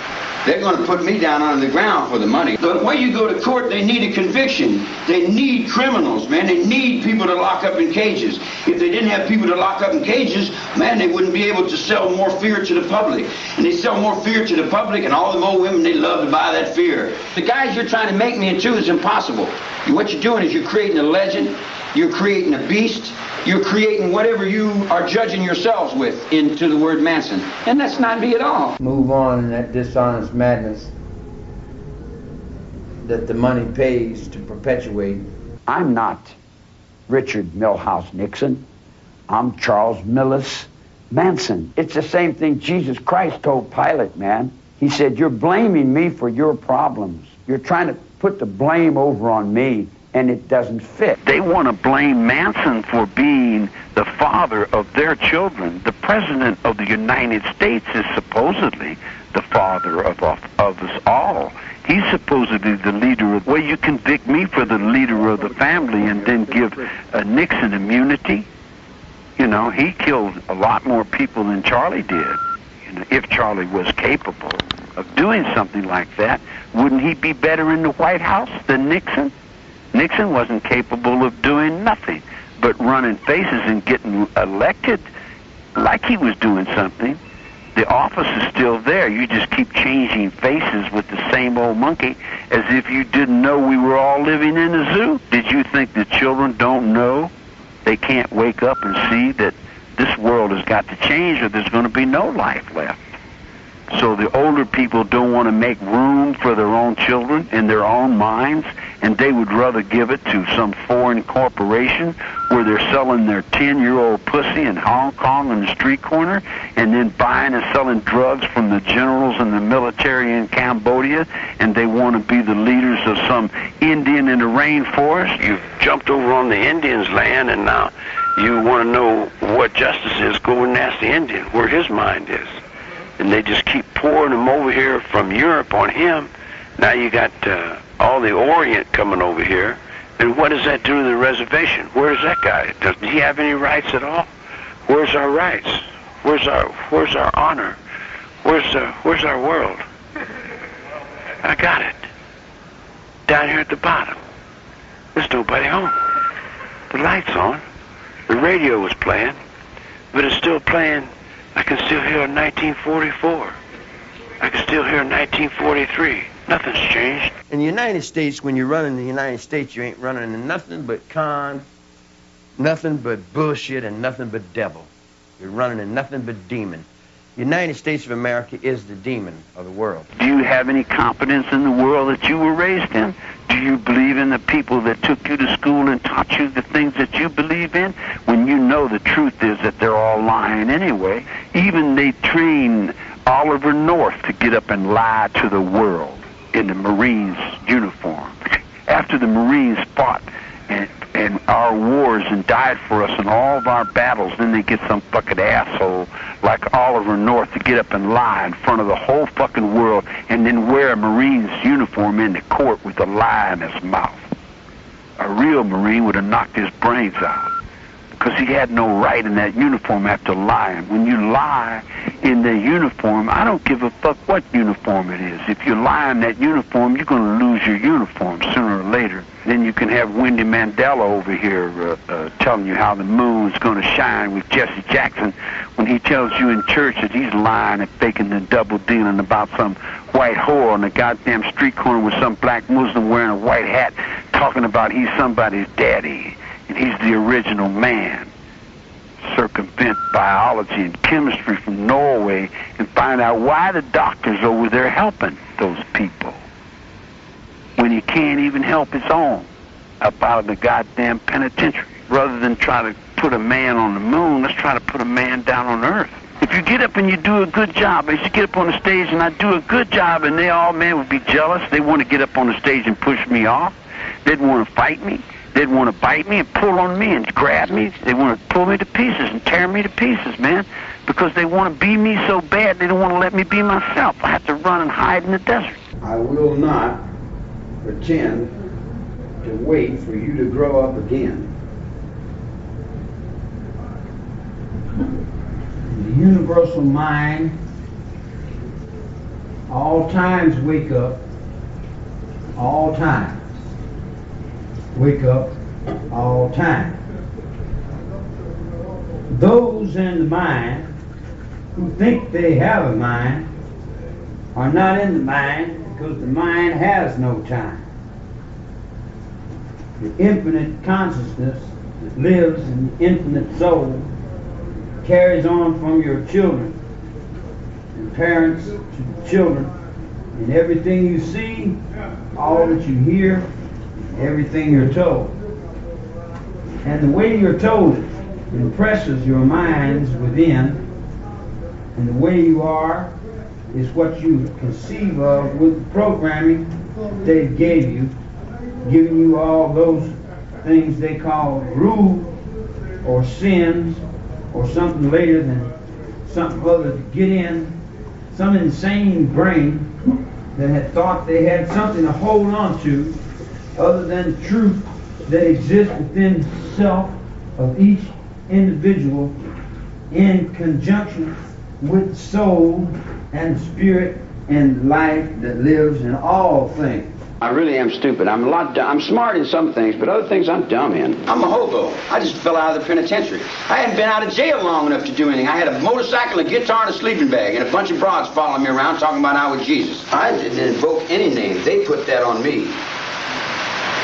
They're going to put me down on the ground for the money. But when you go to court, they need a conviction. They need criminals, man. They need people to lock up in cages. If they didn't have people to lock up in cages, man, they wouldn't be able to sell more fear to the public. And they sell more fear to the public, and all them old women, they love to buy that fear. The guys you're trying to make me into is impossible. What you're doing is you're creating a legend. You're creating a beast. You're creating whatever you are judging yourselves with into the word Manson. And that's not me at all. Move on in that dishonest madness that the money pays to perpetuate. I'm not Richard Milhouse Nixon. I'm Charles Millis Manson. It's the same thing Jesus Christ told Pilate, man. He said, you're blaming me for your problems. You're trying to put the blame over on me, and it doesn't fit. They want to blame Manson for being the father of their children. The president of the United States is supposedly the father of us all. He's supposedly the leader of... Well, you convict me for the leader of the family and then give Nixon immunity? You know, he killed a lot more people than Charlie did. You know, if Charlie was capable of doing something like that, wouldn't he be better in the White House than Nixon? Nixon wasn't capable of doing nothing but running faces and getting elected like he was doing something. The office is still there. You just keep changing faces with the same old monkey as if you didn't know we were all living in a zoo. Did you think the children don't know? They can't wake up and see that this world has got to change or there's going to be no life left. So the older people don't want to make room for their own children in their own minds, and they would rather give it to some foreign corporation where they're selling their 10-year-old pussy in Hong Kong on the street corner and then buying and selling drugs from the generals and the military in Cambodia, and they want to be the leaders of some Indian in the rainforest. You've jumped over on the Indian's land, and now you want to know what justice is. Go and ask the Indian where his mind is. And they just keep pouring them over here from Europe on him. Now you got all the Orient coming over here. And what does that do to the reservation? Where's that guy? Does he have any rights at all? Where's our rights? Where's our honor? Where's our world? I got it. Down here at the bottom. There's nobody home. The light's on. The radio was playing, but it's still playing. I can still hear 1944. I can still hear 1943. Nothing's changed. In the United States, when you're running the United States, you ain't running in nothing but con, nothing but bullshit, and nothing but devil. You're running in nothing but demon. United States of America is the demon of the world. Do you have any confidence in the world that you were raised in? Do you believe in the people that took you to school and taught you the things that you believe in? When you know the truth is that they're all lying anyway. Even they train Oliver North to get up and lie to the world in the Marines uniform. After the Marines fought and our wars and died for us in all of our battles, then they get some fucking asshole like Oliver North to get up and lie in front of the whole fucking world and then wear a Marine's uniform in the court with a lie in his mouth. A real Marine would have knocked his brains out because he had no right in that uniform after lying. When you lie in the uniform, I don't give a fuck what uniform it is. If you lie in that uniform, you're going to lose your uniform sooner or later. Then you can have Wendy Mandela over here telling you how the moon's going to shine with Jesse Jackson when he tells you in church that he's lying and faking and double dealing about some white whore on the goddamn street corner with some black Muslim wearing a white hat talking about he's somebody's daddy and he's the original man. Circumvent biology and chemistry from Norway and find out why the doctor's over there helping those people when he can't even help his own up out of the goddamn penitentiary. Rather than try to put a man on the moon, let's try to put a man down on earth. If you get up and you do a good job, if you get up on the stage and I do a good job and they all, man, would be jealous, they want to get up on the stage and push me off, they'd want to fight me, they'd want to bite me and pull on me and grab me, they want to pull me to pieces and tear me to pieces, man, because they want to be me so bad they don't want to let me be myself. I have to run and hide in the desert. I will not pretend to wait for you to grow up again. The universal mind, all times wake up, all times. Wake up, all time. Those in the mind who think they have a mind are not in the mind because the mind has no time. The infinite consciousness that lives in the infinite soul carries on from your children and parents to children, and everything you see, all that you hear, everything you're told. And the way you're told it impresses your minds within, and the way you are is what you conceive of with the programming they gave you, giving you all those things they call rules or sins or something later than something other to get in, some insane brain that had thought they had something to hold on to other than the truth that exists within the self of each individual in conjunction with the soul and the spirit and life that lives in all things. I really am stupid. I'm smart in some things, but other things I'm dumb in. I'm a hobo. I just fell out of the penitentiary. I hadn't been out of jail long enough to do anything. I had a motorcycle, a guitar, and a sleeping bag, and a bunch of broads following me around talking about I was Jesus. I didn't invoke any names. They put that on me.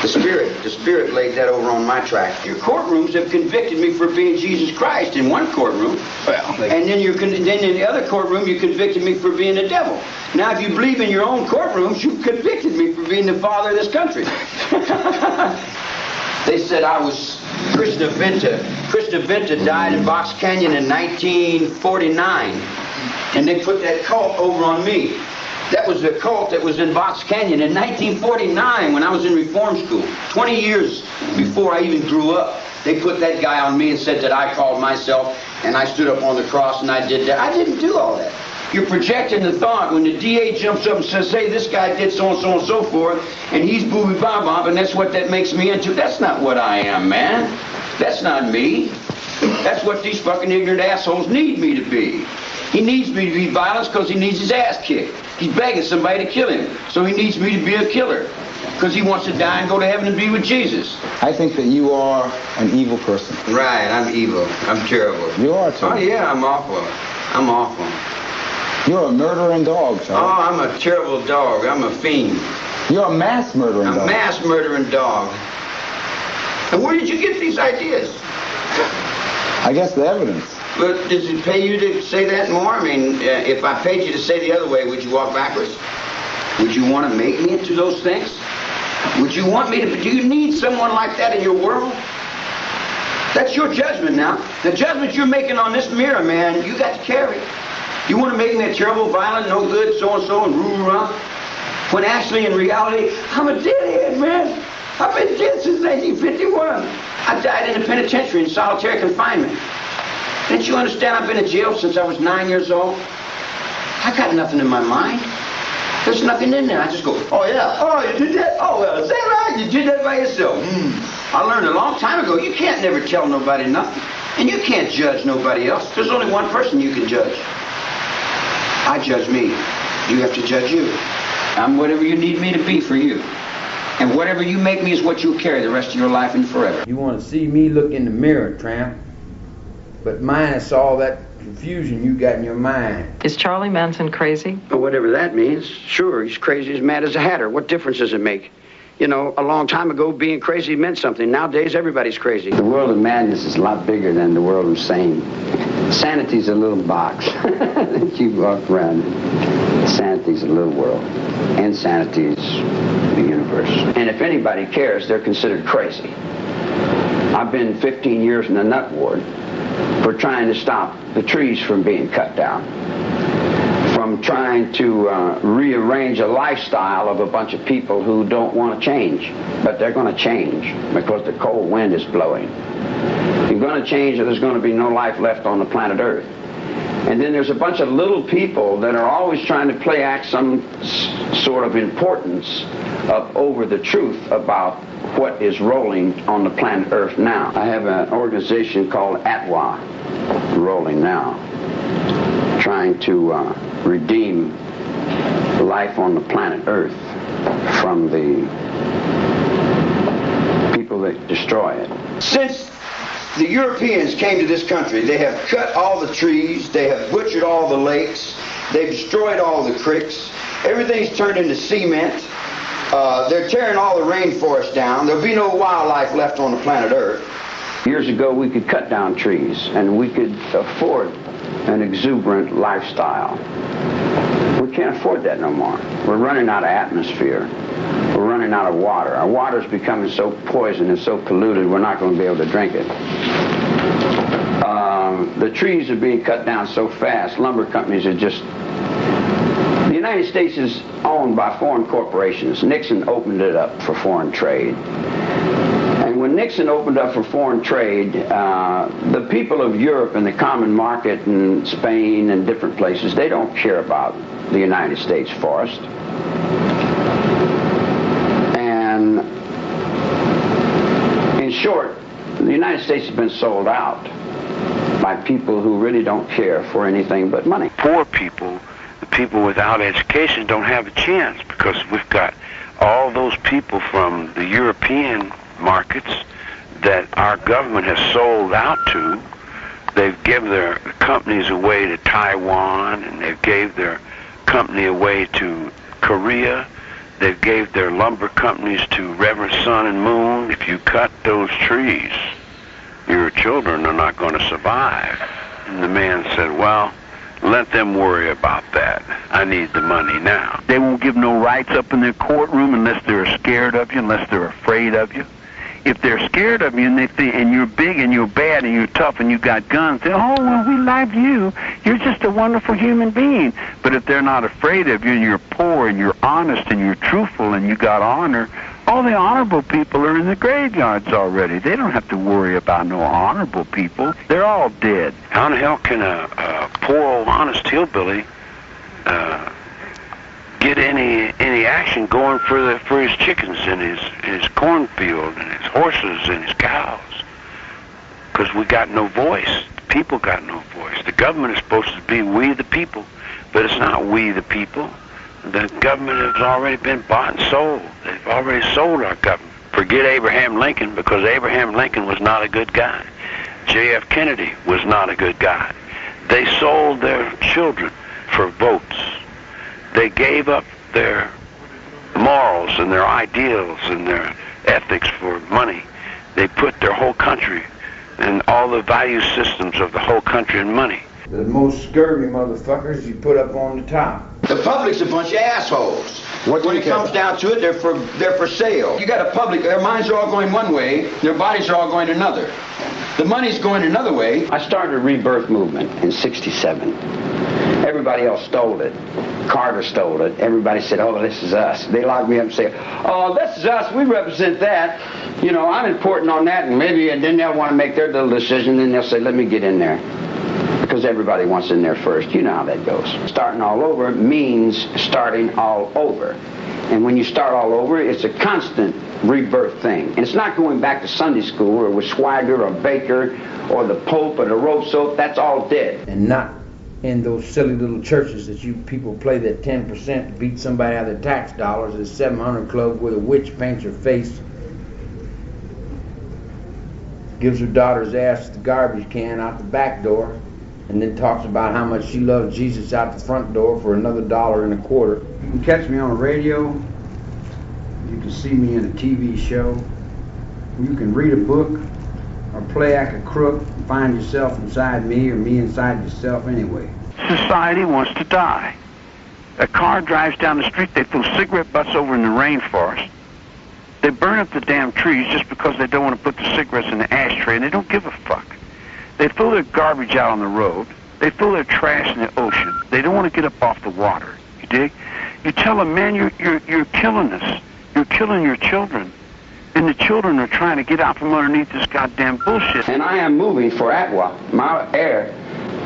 The Spirit laid that over on my track. Your courtrooms have convicted me for being Jesus Christ in one courtroom. Well, and then in the other courtroom, you convicted me for being the devil. Now, if you believe in your own courtrooms, you convicted me for being the father of this country. They said I was Krishna Vinta. Krishna Vinta died in Box Canyon in 1949, and they put that cult over on me. That was the cult that was in Box Canyon in 1949 when I was in reform school, 20 years before I even grew up. They put that guy on me and said that I called myself and I stood up on the cross and I did that. I didn't do all that. You're projecting the thought when the DA jumps up and says, hey, this guy did so and so and so forth, and he's booby bob and that's what that makes me into. That's not what I am, man. That's not me. That's what these fucking ignorant assholes need me to be. He needs me to be violent because he needs his ass kicked. He's begging somebody to kill him, so he needs me to be a killer because he wants to die and go to heaven and be with Jesus. I think that you are an evil person. Right, I'm evil. I'm terrible. You are too. Oh, yeah, I'm awful. I'm awful. You're a murdering dog, Charlie. Oh, I'm a terrible dog. I'm a fiend. You're a mass murdering dog. A mass murdering dog. And where did you get these ideas? I guess the evidence. But does it pay you to say that more? I mean, if I paid you to say the other way, would you walk backwards? Would you want to make me into those things? Would you want me to? Do you need someone like that in your world? That's your judgment now. The judgment you're making on this mirror, man, you got to carry. You want to make me a terrible, violent, no good, so-and-so, and roo-roo, when actually, in reality, I'm a deadhead, man. I've been dead since 1951. I died in a penitentiary in solitary confinement. Didn't you understand I've been in jail since I was 9 years old? I got nothing in my mind. There's nothing in there. I just go, oh, yeah. Oh, you did that? Oh, well, is that right? You did that by yourself. I learned a long time ago, you can't never tell nobody nothing. And you can't judge nobody else. There's only one person you can judge. I judge me. You have to judge you. I'm whatever you need me to be for you. And whatever you make me is what you'll carry the rest of your life and forever. You want to see me look in the mirror, tramp, but minus all that confusion you got in your mind. Is Charlie Manson crazy? Well, whatever that means. Sure, he's crazy as mad as a hatter. What difference does it make? You know, a long time ago, being crazy meant something. Nowadays, everybody's crazy. The world of madness is a lot bigger than the world of sane. Sanity's a little box that you walk around in. Sanity's a little world. Insanity's the universe. And if anybody cares, they're considered crazy. I've been 15 years in the nut ward for trying to stop the trees from being cut down, from trying to rearrange a lifestyle of a bunch of people who don't want to change. But they're going to change because the cold wind is blowing. You're going to change or there's going to be no life left on the planet Earth. And then there's a bunch of little people that are always trying to play act some sort of importance over the truth about what is rolling on the planet Earth now. I have an organization called ATWA, rolling now, trying to redeem life on the planet Earth from the people that destroy it. Since the Europeans came to this country, they have cut all the trees, they have butchered all the lakes, they've destroyed all the creeks, everything's turned into cement. They're tearing all the rainforest down. There'll be no wildlife left on the planet Earth. Years ago, we could cut down trees, and we could afford an exuberant lifestyle. We can't afford that no more. We're running out of atmosphere. We're running out of water. Our water's becoming so poisoned and so polluted, we're not going to be able to drink it. The trees are being cut down so fast, lumber companies are just... The United States is owned by foreign corporations. Nixon opened it up for foreign trade. And when Nixon opened up for foreign trade, the people of Europe and the common market and Spain and different places, they don't care about the United States forest. And in short, the United States has been sold out by people who really don't care for anything but money. Poor people, the people without education, don't have a chance because we've got all those people from the European markets that our government has sold out to. They've given their companies away to Taiwan, and they've gave their company away to Korea. They've gave their lumber companies to Reverend Sun and Moon. If you cut those trees, your children are not going to survive. And the man said, well, let them worry about that. I need the money now. They won't give no rights up in their courtroom unless they're scared of you, unless they're afraid of you. If they're scared of you and they think, and you're big and you're bad and you're tough and you got guns, they, oh, well, we love you. You're just a wonderful human being. But if they're not afraid of you and you're poor and you're honest and you're truthful and you got honor, all the honorable people are in the graveyards already. They don't have to worry about no honorable people. They're all dead. How in the hell can a poor old honest hillbilly get any action going for his chickens and his cornfield and his horses and his cows? Because we got no voice. The people got no voice. The government is supposed to be we the people, but it's not we the people. The government has already been bought and sold. They've already sold our government. Forget Abraham Lincoln, because Abraham Lincoln was not a good guy. J.F. Kennedy was not a good guy. They sold their children for votes. They gave up their morals and their ideals and their ethics for money. They put their whole country and all the value systems of the whole country and money. The most scurvy motherfuckers you put up on the top. The public's a bunch of assholes. When it comes down to it, they're for sale. You got a public, their minds are all going one way, their bodies are all going another. The money's going another way. I started a rebirth movement in '67. Everybody else stole it. Carter stole it. Everybody said, oh, this is us. They locked me up and say, oh, this is us. We represent that. You know, I'm important on that. And then they'll want to make their little decision. Then they'll say, let me get in there. Because everybody wants in there first. You know how that goes. Starting all over means starting all over. And when you start all over, it's a constant rebirth thing. And it's not going back to Sunday school or with Swagger or Baker or the Pope or the rope soap. That's all dead. And not in those silly little churches that you people play that 10% to beat somebody out of their tax dollars at 700 Club where the witch paints her face, gives her daughter's ass the garbage can out the back door, and then talks about how much she loves Jesus out the front door for another $1.25. You can catch me on the radio. You can see me in a TV show. You can read a book or play act a crook and find yourself inside me or me inside yourself anyway. Society wants to die. A car drives down the street, they throw cigarette butts over in the rainforest. They burn up the damn trees just because they don't want to put the cigarettes in the ashtray, and they don't give a fuck. They throw their garbage out on the road. They throw their trash in the ocean. They don't want to get up off the water. You dig? You tell them, man, you're killing us. You're killing your children. And the children are trying to get out from underneath this goddamn bullshit. And I am moving for Atwa, my air,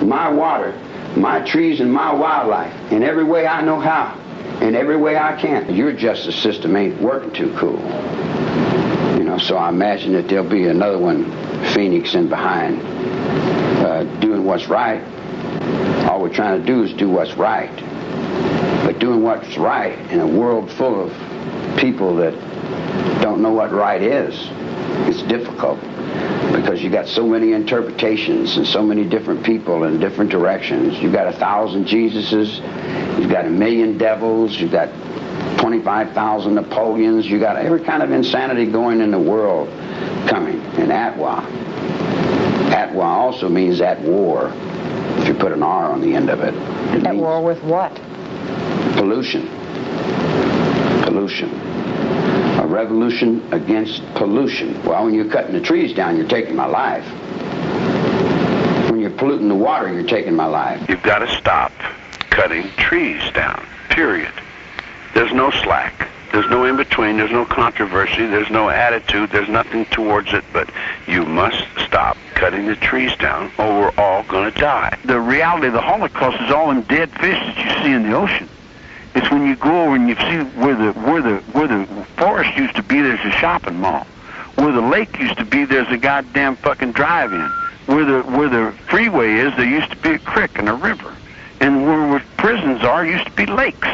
my water, my trees, and my wildlife in every way I know how, in every way I can. Your justice system ain't working too cool. You know, so I imagine that there'll be another one phoenixing behind, doing what's right. All we're trying to do is do what's right. But doing what's right in a world full of people that don't know what right is, it's difficult because you got so many interpretations and so many different people in different directions. You've got 1,000 Jesuses, you've got 1,000,000 devils, you've got 25,000 Napoleons, you got every kind of insanity going in the world coming. And Atwa also means at war, if you put an R on the end of it. At war with what? Pollution. A revolution against pollution. Well, when you're cutting the trees down, you're taking my life. When you're polluting the water, you're taking my life. You've got to stop cutting trees down, period. There's no slack. There's no in-between. There's no controversy. There's no attitude. There's nothing towards it, but you must stop cutting the trees down or we're all going to die. The reality of the Holocaust is all them dead fish that you see in the ocean. It's when you go over and you see where the forest used to be, there's a shopping mall. Where the lake used to be, there's a goddamn fucking drive-in. Where the freeway is, there used to be a creek and a river. And where prisons are, used to be lakes.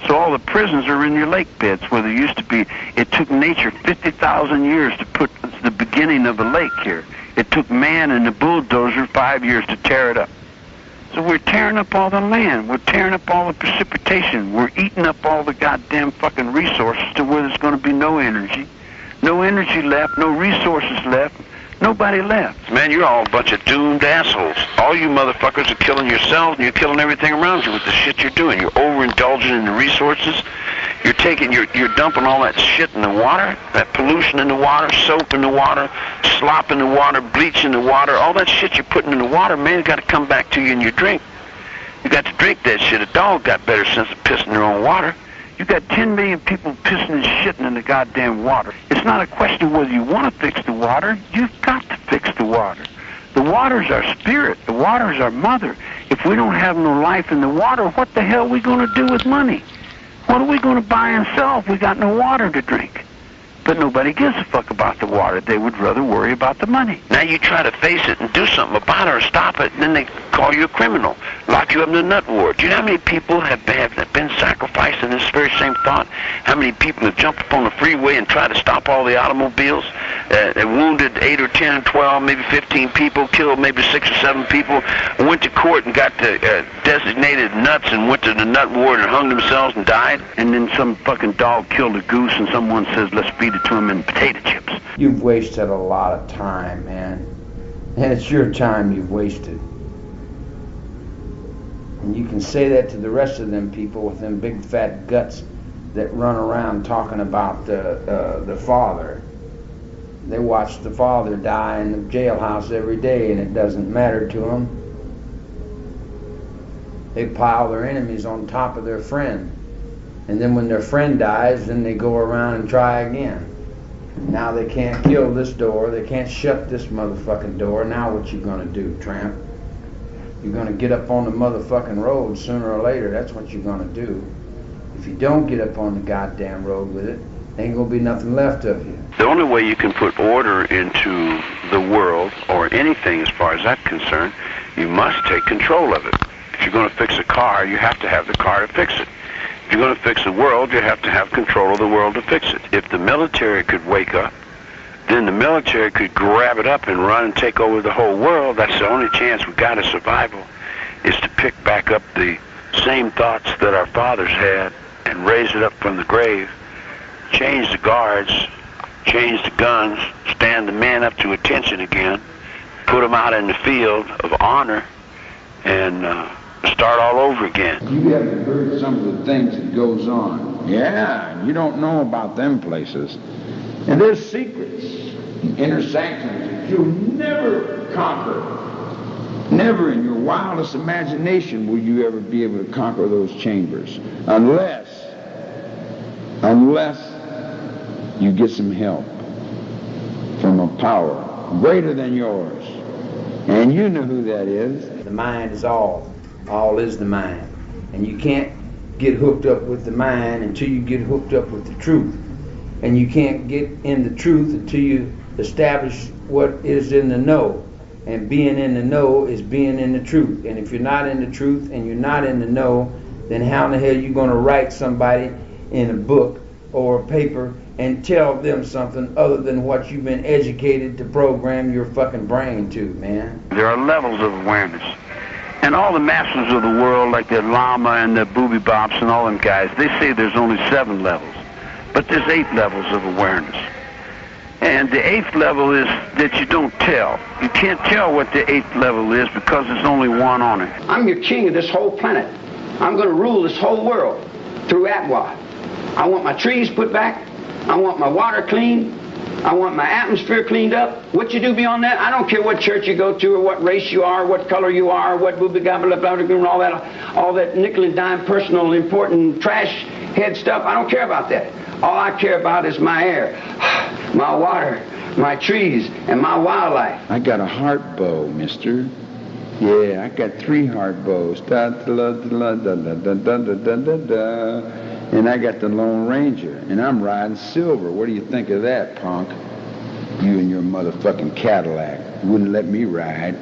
So all the prisons are in your lake beds where there used to be. It took nature 50,000 years to put the beginning of a lake here. It took man and the bulldozer 5 years to tear it up. So we're tearing up all the land. We're tearing up all the precipitation. We're eating up all the goddamn fucking resources to where there's going to be no energy. No energy left, no resources left, nobody left. Man, you're all a bunch of doomed assholes. All you motherfuckers are killing yourselves and you're killing everything around you with the shit you're doing. You're overindulging in the resources. You're dumping all that shit in the water, that pollution in the water, soap in the water, slop in the water, bleach in the water, all that shit you're putting in the water, man, it's got to come back to you in your drink. You got to drink that shit. A dog got better sense of pissing their own water. You got 10 million people pissing and shitting in the goddamn water. It's not a question of whether you want to fix the water. You've got to fix the water. The water's our spirit. The water's our mother. If we don't have no life in the water, what the hell are we going to do with money? What are we going to buy and sell if we got no water to drink? But nobody gives a fuck about the water. They would rather worry about the money. Now you try to face it and do something about it or stop it, and then they call you a criminal, lock you up in the nut ward. Do you know how many people have been sacrificed in this very same thought? How many people have jumped up on the freeway and tried to stop all the automobiles, wounded 8 or 10, 12, maybe 15 people, killed maybe 6 or 7 people, went to court and got designated nuts and went to the nut ward and hung themselves and died? And then some fucking dog killed a goose and someone says, let's feed it to him in potato chips. You've wasted a lot of time, man. And it's your time you've wasted. And you can say that to the rest of them people with them big fat guts that run around talking about the father. They watch the father die in the jailhouse every day and it doesn't matter to them. They pile their enemies on top of their friend. And then when their friend dies, then they go around and try again. Now they can't kill this door, they can't shut this motherfucking door. Now what you gonna do, tramp? You're gonna get up on the motherfucking road sooner or later. That's what you're gonna do. If you don't get up on the goddamn road with it, there ain't gonna be nothing left of you. The only way you can put order into the world, or anything as far as that's concerned, you must take control of it. If you're going to fix a car, you have to have the car to fix it. If you're going to fix the world, you have to have control of the world to fix it. If the military could wake up, then the military could grab it up and run and take over the whole world. That's the only chance we got of survival, is to pick back up the same thoughts that our fathers had and raise it up from the grave, change the guards, change the guns, stand the men up to attention again, put them out in the field of honor, and start all over again. You haven't heard some of the things that goes on. Yeah, you don't know about them places. And there's secrets, inner sanctums that you'll never conquer. Never in your wildest imagination will you ever be able to conquer those chambers. Unless you get some help from a power greater than yours. And you know who that is. The mind is all. All is the mind. And you can't get hooked up with the mind until you get hooked up with the truth. And you can't get in the truth until you establish what is in the know. And being in the know is being in the truth. And if you're not in the truth and you're not in the know, then how in the hell are you going to write somebody in a book or a paper and tell them something other than what you've been educated to program your fucking brain to, man? There are levels of awareness. And all the masters of the world, like the Lama and the Booby Bops and all them guys, they say there's only 7 levels. But there's 8 levels of awareness. And the 8th level is that you don't tell. You can't tell what the 8th level is because there's only one on it. I'm your king of this whole planet. I'm going to rule this whole world through Atwa. I want my trees put back. I want my water clean. I want my atmosphere cleaned up. What you do beyond that, I don't care what church you go to or what race you are, what color you are, what booby gobble and all that nickel and dime personal important trash head stuff. I don't care about that. All I care about is my air, my water, my trees, and my wildlife. I got a heart bow, mister. Yeah, I got 3 heart bows. Da da da da da da da da da da da. And I got the Lone Ranger, and I'm riding silver. What do you think of that, punk? You and your motherfucking Cadillac. You wouldn't let me ride.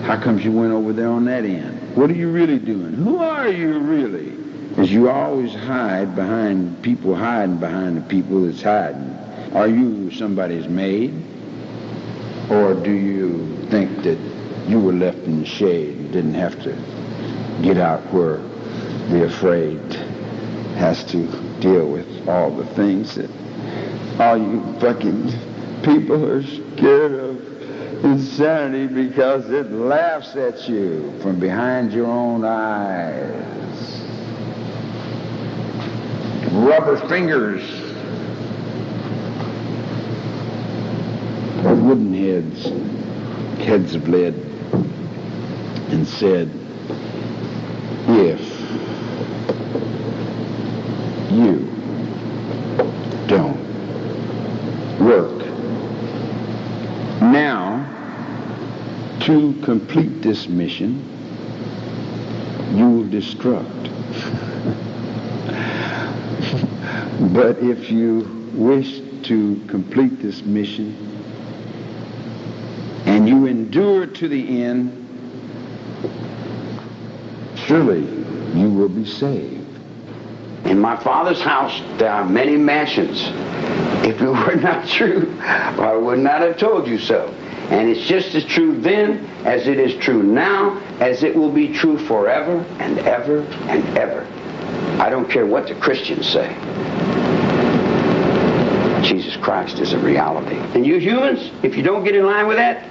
How comes you went over there on that end? What are you really doing? Who are you really? As you always hide behind people hiding behind the people that's hiding. Are you somebody's maid? Or do you think that you were left in the shade and didn't have to get out where the afraid has to deal with all the things that all you fucking people are scared of? Insanity, because it laughs at you from behind your own eyes. Rubber fingers or wooden heads, heads of lead, and said, if you don't work now to complete this mission, you will destruct. But if you wish to complete this mission and you endure to the end, surely you will be saved. In my Father's house there are many mansions. If it were not true, I would not have told you so. And it's just as true then as it is true now, as it will be true forever and ever and ever. I don't care what the Christians say. Jesus Christ is a reality. And you humans, if you don't get in line with that,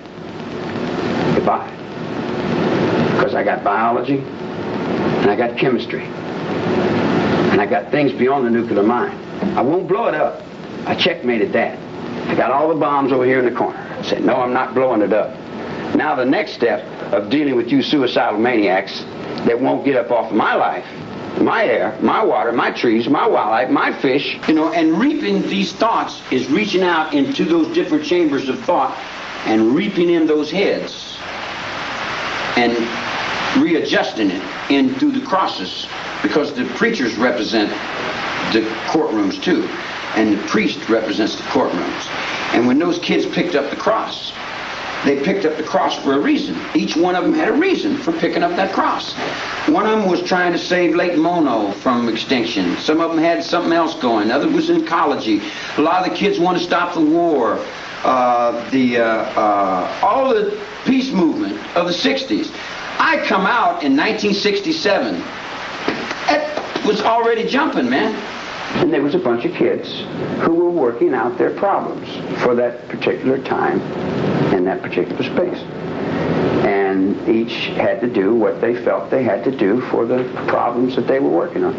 because I got biology, and I got chemistry, and I got things beyond the nuclear mind. I won't blow it up. I checkmated that. I got all the bombs over here in the corner. I said, no, I'm not blowing it up. Now the next step of dealing with you suicidal maniacs that won't get up off of my life, my air, my water, my trees, my wildlife, my fish, and reaping these thoughts is reaching out into those different chambers of thought and reaping in those heads and readjusting it in through the crosses, because the preachers represent the courtrooms too, and the priest represents the courtrooms. And when those kids picked up the cross, they picked up the cross for a reason. Each one of them had a reason for picking up that cross. One of them was trying to save Lake Mono from extinction. Some of them had something else going. Other was in ecology. A lot of the kids want to stop the war. All the peace movement of the 60s. I come out in 1967. It was already jumping, man. And there was a bunch of kids who were working out their problems for that particular time in that particular space. And each had to do what they felt they had to do for the problems that they were working on,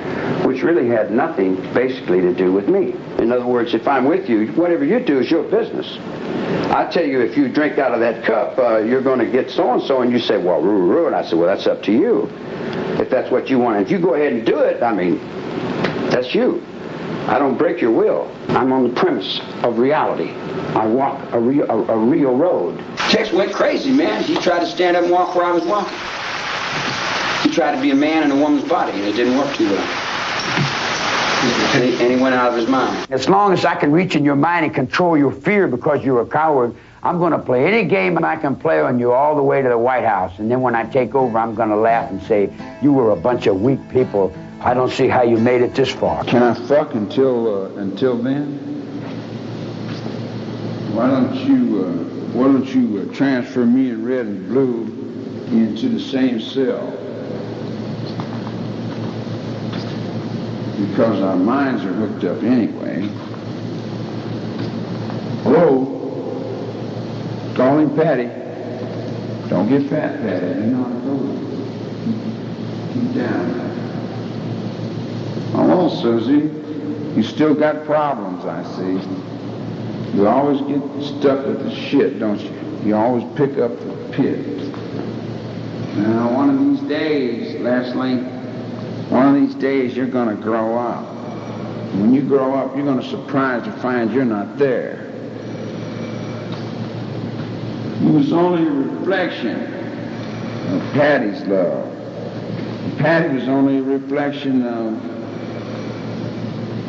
which really had nothing basically to do with me. In other words, if I'm with you, whatever you do is your business. I tell you, if you drink out of that cup, you're going to get so-and-so, and you say, well, roo-roo, and I say, well, that's up to you, if that's what you want. If you go ahead and do it, I mean, that's you. I don't break your will. I'm on the premise of reality. I walk a real road. Tex went crazy, man. He tried to stand up and walk where I was walking. He tried to be a man in a woman's body, and it didn't work too well. And he went out of his mind. As long as I can reach in your mind and control your fear because you're a coward, I'm going to play any game I can play on you all the way to the White House. And then when I take over, I'm going to laugh and say, you were a bunch of weak people. I don't see how you made it this far. Can I fuck until then? Why don't you transfer me in red and blue into the same cell? Because our minds are hooked up anyway. Hello? Call him Patty. Don't get fat, Patty. You know how to go. Keep down. Oh, Susie, you still got problems, I see. You always get stuck with the shit, don't you? You always pick up the pit. Now, one of these days, Leslie, one of these days you're going to grow up. When you grow up, you're going to surprise to find you're not there. It was only a reflection of Patty's love. Patty was only a reflection of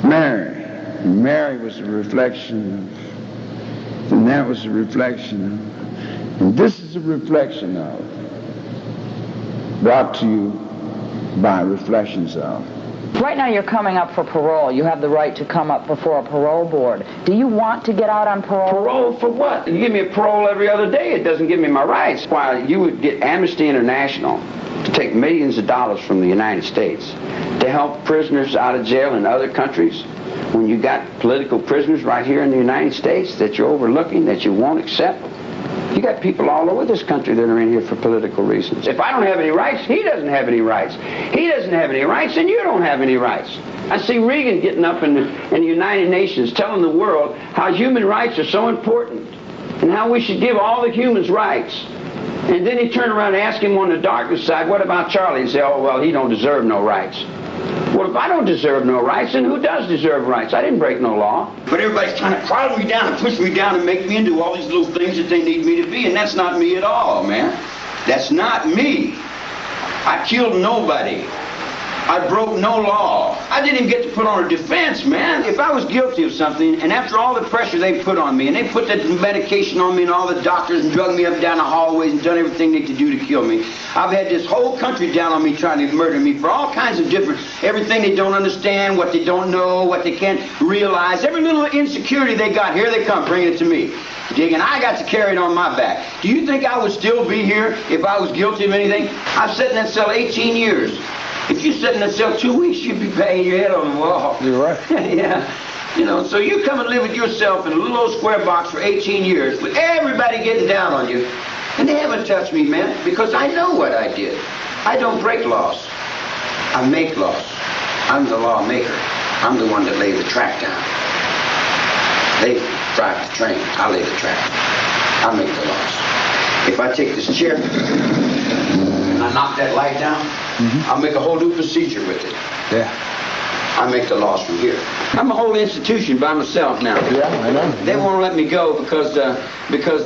Mary. And Mary was a reflection of, and that was a reflection of, and this is a reflection of, brought to you by reflections of. Right now you're coming up for parole. You have the right to come up before a parole board. Do you want to get out on parole? Parole for what? You give me a parole every other day. It doesn't give me my rights. While you would get Amnesty International to take millions of dollars from the United States to help prisoners out of jail in other countries, when you got political prisoners right here in the United States that you're overlooking, that you won't accept. You got people all over this country that are in here for political reasons. If I don't have any rights, he doesn't have any rights. He doesn't have any rights, and you don't have any rights. I see Reagan getting up in the United Nations telling the world how human rights are so important and how we should give all the humans rights. And then he turned around and asked him on the darker side, what about Charlie? And say, oh, well, he don't deserve no rights. Well, if I don't deserve no rights, then who does deserve rights? I didn't break no law. But everybody's trying to crowd me down and push me down and make me into all these little things that they need me to be, and that's not me at all, man. That's not me. I killed nobody. I broke no law. I didn't even get to put on a defense, man. If I was guilty of something, and after all the pressure they put on me, and they put that medication on me, and all the doctors and drugged me up down the hallways and done everything they could do to kill me, I've had this whole country down on me trying to murder me for all kinds of different, everything they don't understand, what they don't know, what they can't realize. Every little insecurity they got, here they come, bringing it to me. And I got to carry it on my back. Do you think I would still be here if I was guilty of anything? I've sat in that cell 18 years. If you sit in that cell 2 weeks, you'd be banging your head on the wall. You're right. Yeah. You know, so you come and live with yourself in a little old square box for 18 years with everybody getting down on you. And they haven't touched me, man, because I know what I did. I don't break laws. I make laws. I'm the lawmaker. I'm the one that lays the track down. They drive the train. I lay the track. I make the laws. If I take this chair and I knock that light down, I'll make a whole new procedure with it. Yeah. I make the laws from here. I'm a whole institution by myself now. Yeah, I know. They won't let me go because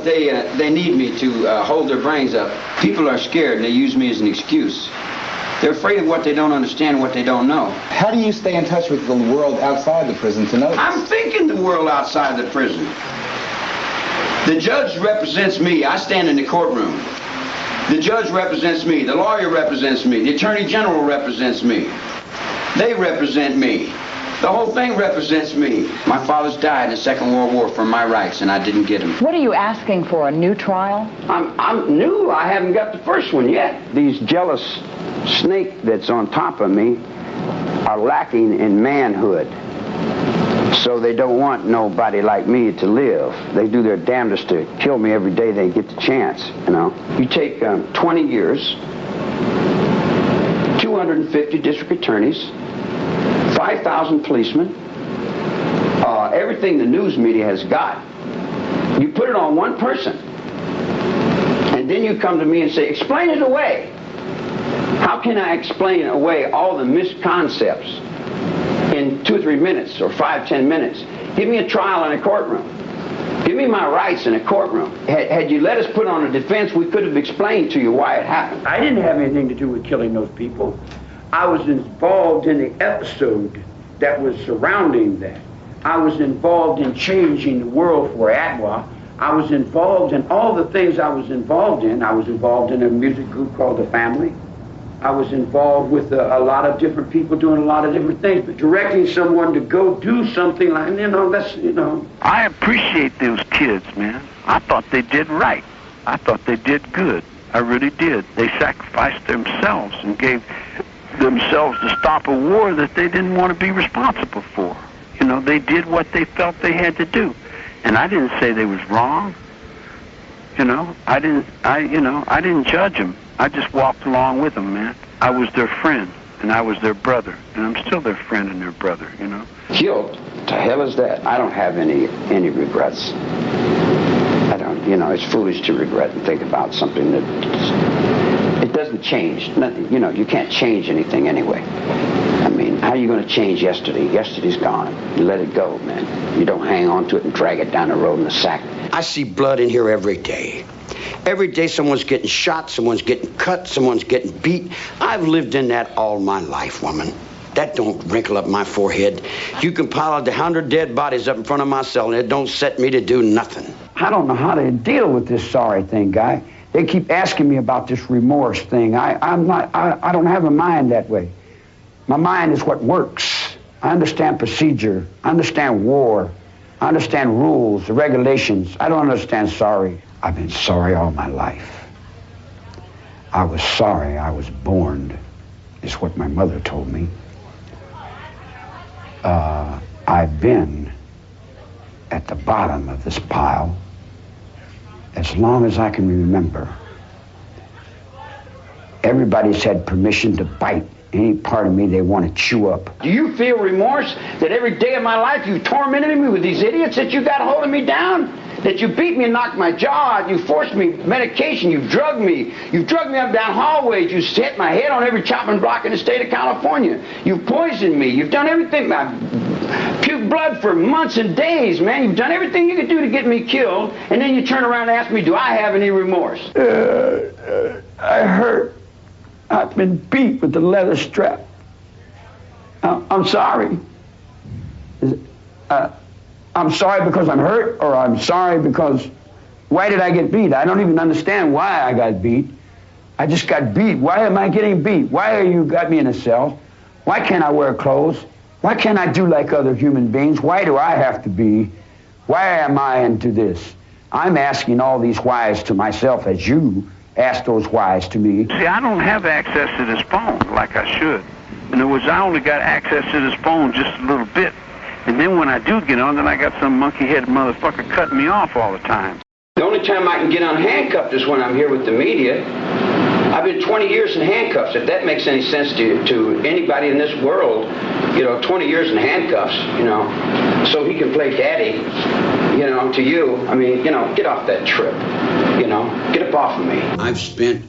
they need me to hold their brains up. People are scared and they use me as an excuse. They're afraid of what they don't understand and what they don't know. How do you stay in touch with the world outside the prison to know? I'm thinking the world outside the prison. The judge represents me. I stand in the courtroom. The judge represents me. The lawyer represents me. The attorney general represents me. They represent me. The whole thing represents me. My father's died in the Second World War for my rights, and I didn't get them. What are you asking for, a new trial? I'm new. I haven't got the first one yet. These jealous snake that's on top of me are lacking in manhood. So they don't want nobody like me to live. They do their damnedest to kill me every day they get the chance, you know. You take 20 years, 250 district attorneys, 5,000 policemen, everything the news media has got. You put it on one person. And then you come to me and say, explain it away. How can I explain away all the misconcepts in 2 or 3 minutes or 5, 10 minutes? Give me a trial in a courtroom. Give me my rights in a courtroom. Had you let us put on a defense, we could have explained to you why it happened. I didn't have anything to do with killing those people. I was involved in the episode that was surrounding that. I was involved in changing the world for Adwa. I was involved in all the things I was involved in. I was involved in a music group called The Family. I was involved with a lot of different people doing a lot of different things, but directing someone to go do something like, I appreciate those kids, man. I thought they did right. I thought they did good. I really did. They sacrificed themselves and gave themselves to stop a war that they didn't want to be responsible for. You know, they did what they felt they had to do. And I didn't say they was wrong. You know, I didn't judge them. I just walked along with them, man. I was their friend, and I was their brother, and I'm still their friend and their brother, you know. Guilt? To hell is that? I don't have any regrets. I don't, it's foolish to regret and think about something that it doesn't change. Nothing, you can't change anything anyway. I mean, how are you going to change yesterday? Yesterday's gone. You let it go, man. You don't hang on to it and drag it down the road in a sack. I see blood in here every day. Every day someone's getting shot, someone's getting cut, someone's getting beat. I've lived in that all my life, woman. That don't wrinkle up my forehead. You can pile 100 dead bodies up in front of my cell and it don't set me to do nothing. I don't know how to deal with this sorry thing, Guy. They keep asking me about this remorse thing. I don't have a mind that way. My mind is what works. I understand procedure. I understand war. I understand rules, the regulations. I don't understand sorry. I've been sorry all my life. I was sorry I was born, is what my mother told me. I've been at the bottom of this pile as long as I can remember. Everybody's had permission to bite any part of me they want to chew up. Do you feel remorse that every day of my life you tormented me with these idiots that you got holding me down? That you beat me and knocked my jaw out, you forced me medication, you've drugged me up down hallways, you hit my head on every chopping block in the state of California. You've poisoned me, you've done everything. I've puked blood for months and days, man. You've done everything you could do to get me killed, and then you turn around and ask me, do I have any remorse? I hurt. I've been beat with the leather strap. I'm sorry. I'm sorry because I'm hurt, or I'm sorry because, why did I get beat? I don't even understand why I got beat. I just got beat. Why am I getting beat? Why you got me in a cell? Why can't I wear clothes? Why can't I do like other human beings? Why do I have to be? Why am I into this? I'm asking all these whys to myself as you ask those whys to me. See, I don't have access to this phone like I should. In other words, I only got access to this phone just a little bit. And then when I do get on, then I got some monkey-headed motherfucker cutting me off all the time. The only only time I can get unhandcuffed is when I'm here with the media. I've been 20 years in handcuffs, if that makes any sense to anybody in this world. 20 years in handcuffs, so he can play daddy, to you. I mean, get off that trip, get up off of me. I've spent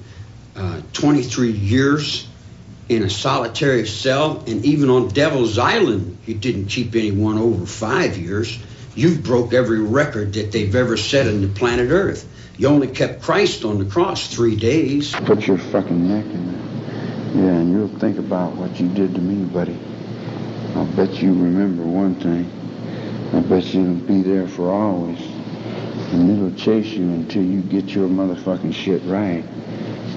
23 years in a solitary cell, and even on Devil's Island, you didn't keep anyone over 5 years. You've broke every record that they've ever set on the planet Earth. You only kept Christ on the cross 3 days. Put your fucking neck in there. Yeah, and you'll think about what you did to me, buddy. I'll bet you remember one thing. I bet you'll be there for always. And it'll chase you until you get your motherfucking shit right.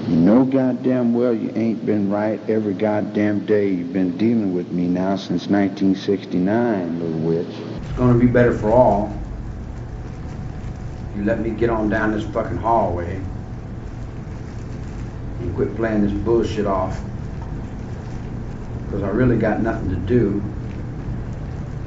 You know goddamn well you ain't been right every goddamn day you've been dealing with me now since 1969, little witch. It's gonna be better for all. You let me get on down this fucking hallway and quit playing this bullshit off. Because I really got nothing to do.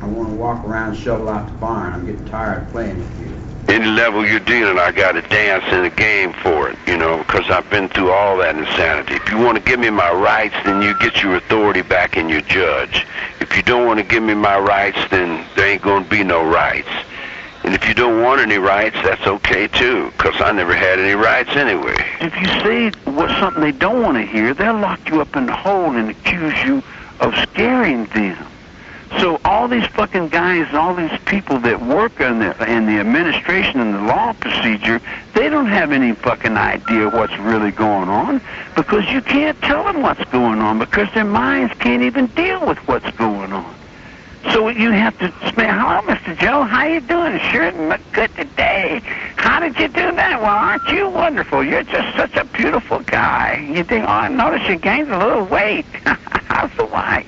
I want to walk around and shovel out the barn. I'm getting tired of playing with you. Any level you're dealing, I got to dance in the game for it, because I've been through all that insanity. If you want to give me my rights, then you get your authority back in your judge. If you don't want to give me my rights, then there ain't going to be no rights. And if you don't want any rights, that's okay too, because I never had any rights anyway. If you say something they don't want to hear, they'll lock you up in the hole and accuse you of scaring them. So all these fucking guys, all these people that work in the administration and the law procedure, they don't have any fucking idea what's really going on, because you can't tell them what's going on, because their minds can't even deal with what's going on. So you have to say, hello, Mr. Joe, how you doing? Sure, good today. How did you do that? Well, aren't you wonderful? You're just such a beautiful guy. You think, oh, I noticed you gained a little weight. How's the wife?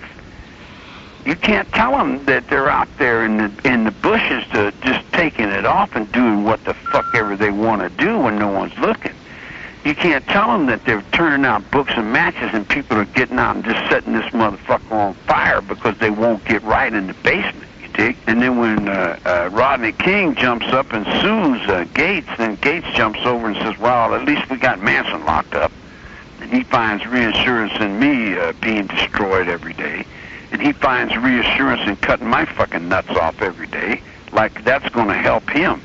You can't tell them that they're out there in the bushes just taking it off and doing what the fuck ever they want to do when no one's looking. You can't tell them that they're turning out books and matches and people are getting out and just setting this motherfucker on fire because they won't get right in the basement, you dig? And then when Rodney King jumps up and sues Gates, then Gates jumps over and says, well, at least we got Manson locked up. And he finds reassurance in me being destroyed every day. And he finds reassurance in cutting my fucking nuts off every day, like that's going to help him.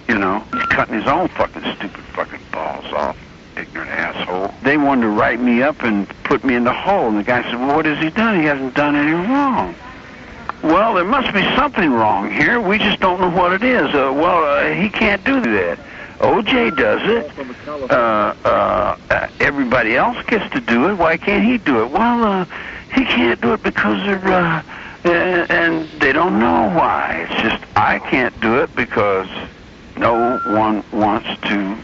He's cutting his own fucking stupid fucking balls off, ignorant asshole. They wanted to write me up and put me in the hole, and the guy said, well, what has he done? He hasn't done any wrong. Well, there must be something wrong here. We just don't know what it is. He can't do that. OJ does it. Everybody else gets to do it. Why can't he do it? Well, he can't do it because they're, and they don't know why. It's just, I can't do it because no one wants to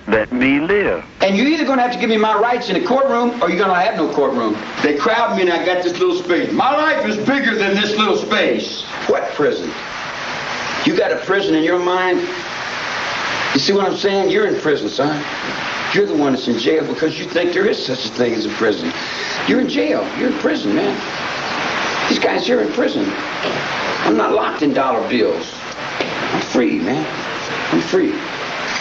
let me live. And you're either going to have to give me my rights in a courtroom, or you're going to have no courtroom. They crowd me and I got this little space. My life is bigger than this little space. What prison? You got a prison in your mind? You see what I'm saying? You're in prison, son. You're the one that's in jail because you think there is such a thing as a prison. You're in jail. You're in prison, man. These guys here are in prison. I'm not locked in dollar bills. I'm free, man. I'm free.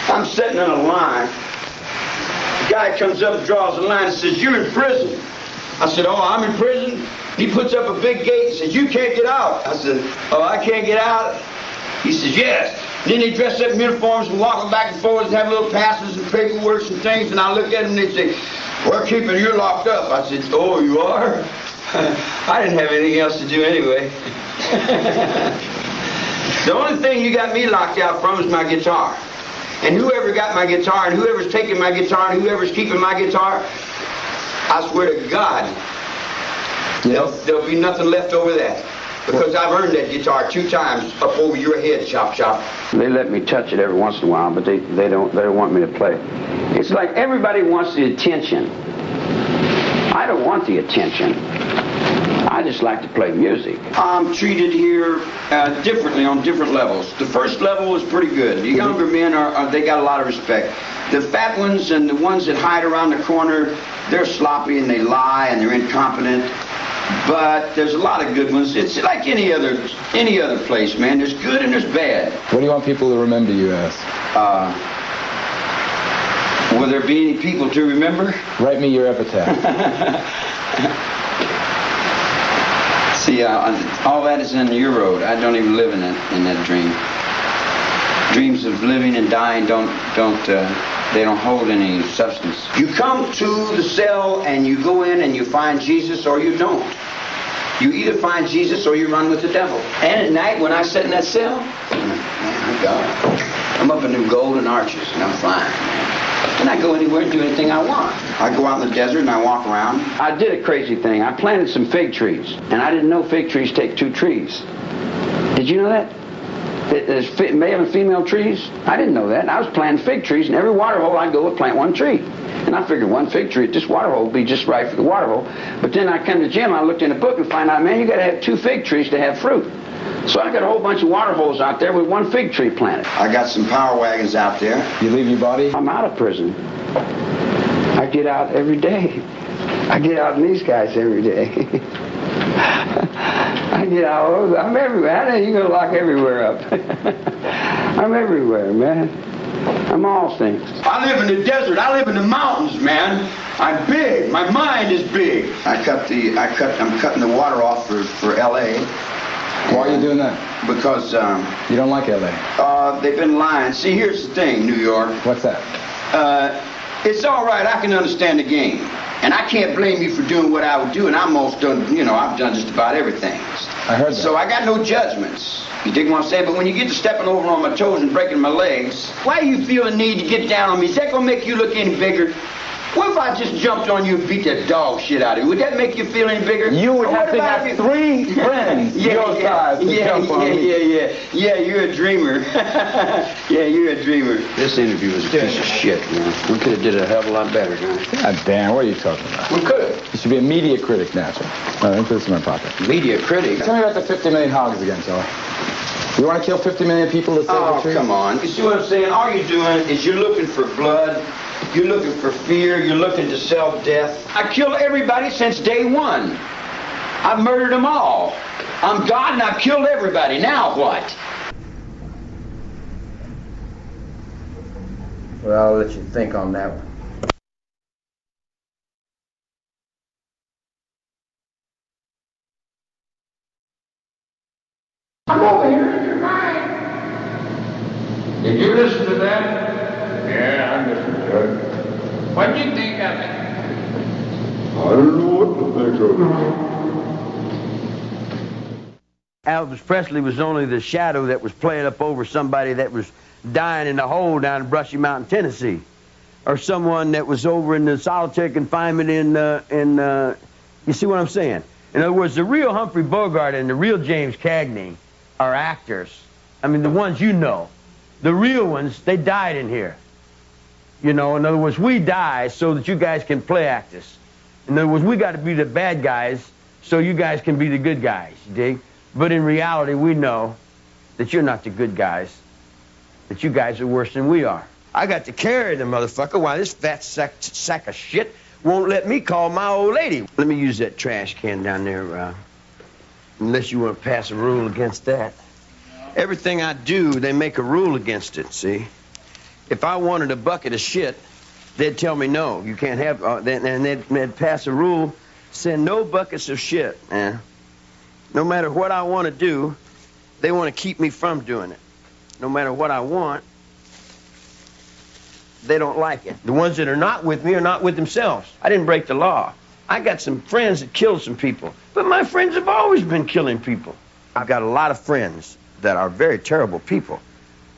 I'm sitting in a line. The guy comes up and draws a line and says, you're in prison. I said, oh, I'm in prison? He puts up a big gate and says, you can't get out. I said, oh, I can't get out? He says, yes. And then they dress up in uniforms and walk back and forth and have little passes and paperwork and things. And I look at them and they say, we're keeping you locked up. I said, oh, you are? I didn't have anything else to do anyway. The only thing you got me locked out from is my guitar. And whoever got my guitar and whoever's taking my guitar and whoever's keeping my guitar, I swear to God, there'll be nothing left over that. Because I've earned that guitar 2 times up over your head, Chop Chop. They let me touch it every once in a while, but they don't want me to play. It's like everybody wants the attention. I don't want the attention. I just like to play music. I'm treated here differently on different levels. The first level is pretty good. The younger men they got a lot of respect. The fat ones and the ones that hide around the corner, they're sloppy and they lie and they're incompetent. But there's a lot of good ones. It's like any other place, man. There's good and there's bad. What do you want people to remember you as? Will there be any people to remember? Write me your epitaph. See, all that is in your road. I don't even live in that dream. Dreams of living and dying don't hold any substance. You come to the cell and you go in and you find Jesus or you don't. You either find Jesus or you run with the devil. And at night when I sit in that cell, man, I'm God. I'm up in them golden arches and I'm flying, man. And I go anywhere and do anything I want. I go out in the desert and I walk around. I did a crazy thing. I planted some fig trees. And I didn't know fig trees take 2 trees. Did you know that? There's male and female trees. I didn't know that. And I was planting fig trees, and every water hole I'd go would plant 1 tree. And I figured 1 fig tree at this water hole would be just right for the water hole. But then I come to the gym, I looked in a book and find out, man, you got to have 2 fig trees to have fruit. So I got a whole bunch of water holes out there with 1 fig tree planted. I got some power wagons out there. You leave your body? I'm out of prison. I get out every day. I get out in these guys every day. I get out. I'm everywhere. How the hell you gonna lock everywhere up? I'm everywhere, man. I'm all things. I live in the desert. I live in the mountains, man. I'm big. My mind is big. I'm cutting the water off for L.A. Why are you doing that? Because you don't like L.A. They've been lying. See, here's the thing, New York. What's that? It's all right. I can understand the game. And I can't blame you for doing what I would do, and I'm most done, I've done just about everything. I heard that. So I got no judgments. You dig what I'm saying? But when you get to stepping over on my toes and breaking my legs, why do you feel the need to get down on me? Is that going to make you look any bigger? What if I just jumped on you and beat the dog shit out of you? Would that make you feel any bigger? You would have to have 3 friends your size to jump on me. Yeah, you're a dreamer. Yeah, you're a dreamer. This interview was a piece of shit, man. We could have did a hell of a lot better, guys. God damn, what are you talking about? We could have. You should be a media critic, Natural. All right, put this in my pocket. Media critic? Tell me about the 50 million hogs again, Charlie. You want to kill 50 million people to save the tree? Oh, come on. You see what I'm saying? All you're doing is you're looking for blood. You're looking for fear. You're looking to self-death. I killed everybody since day 1. I've murdered them all. I'm God and I've killed everybody. Now what? Well, I'll let you think on that one. I'm over here in your mind. Did you listen to that? Yeah, I listened to it. What did you think of it? I don't know what to think of it. Elvis Presley was only the shadow that was playing up over somebody that was dying in a hole down in Brushy Mountain, Tennessee. Or someone that was over in the solitary confinement in you see what I'm saying? In other words, the real Humphrey Bogart and the real James Cagney are actors. I mean, the ones you know. The real ones, they died in here. In other words, we die so that you guys can play act us. In other words, we got to be the bad guys so you guys can be the good guys, you dig? But in reality, we know that you're not the good guys, that you guys are worse than we are. I got to carry the motherfucker while this fat sack of shit won't let me call my old lady. Let me use that trash can down there, unless you want to pass a rule against that. Everything I do, they make a rule against it, see? If I wanted a bucket of shit, they'd tell me no, you can't have, and they'd pass a rule, send no buckets of shit, man. No matter what I want to do, they want to keep me from doing it. No matter what I want, they don't like it. The ones that are not with me are not with themselves. I didn't break the law. I got some friends that killed some people, but my friends have always been killing people. I've got a lot of friends that are very terrible people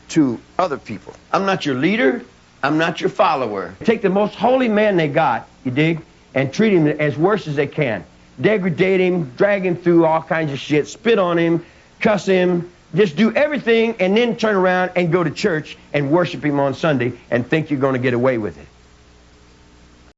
to other people. I'm not your leader. I'm not your follower. Take the most holy man they got, you dig, and treat him as worse as they can. Degrade him, drag him through all kinds of shit, spit on him, cuss him, just do everything and then turn around and go to church and worship him on Sunday and think you're going to get away with it.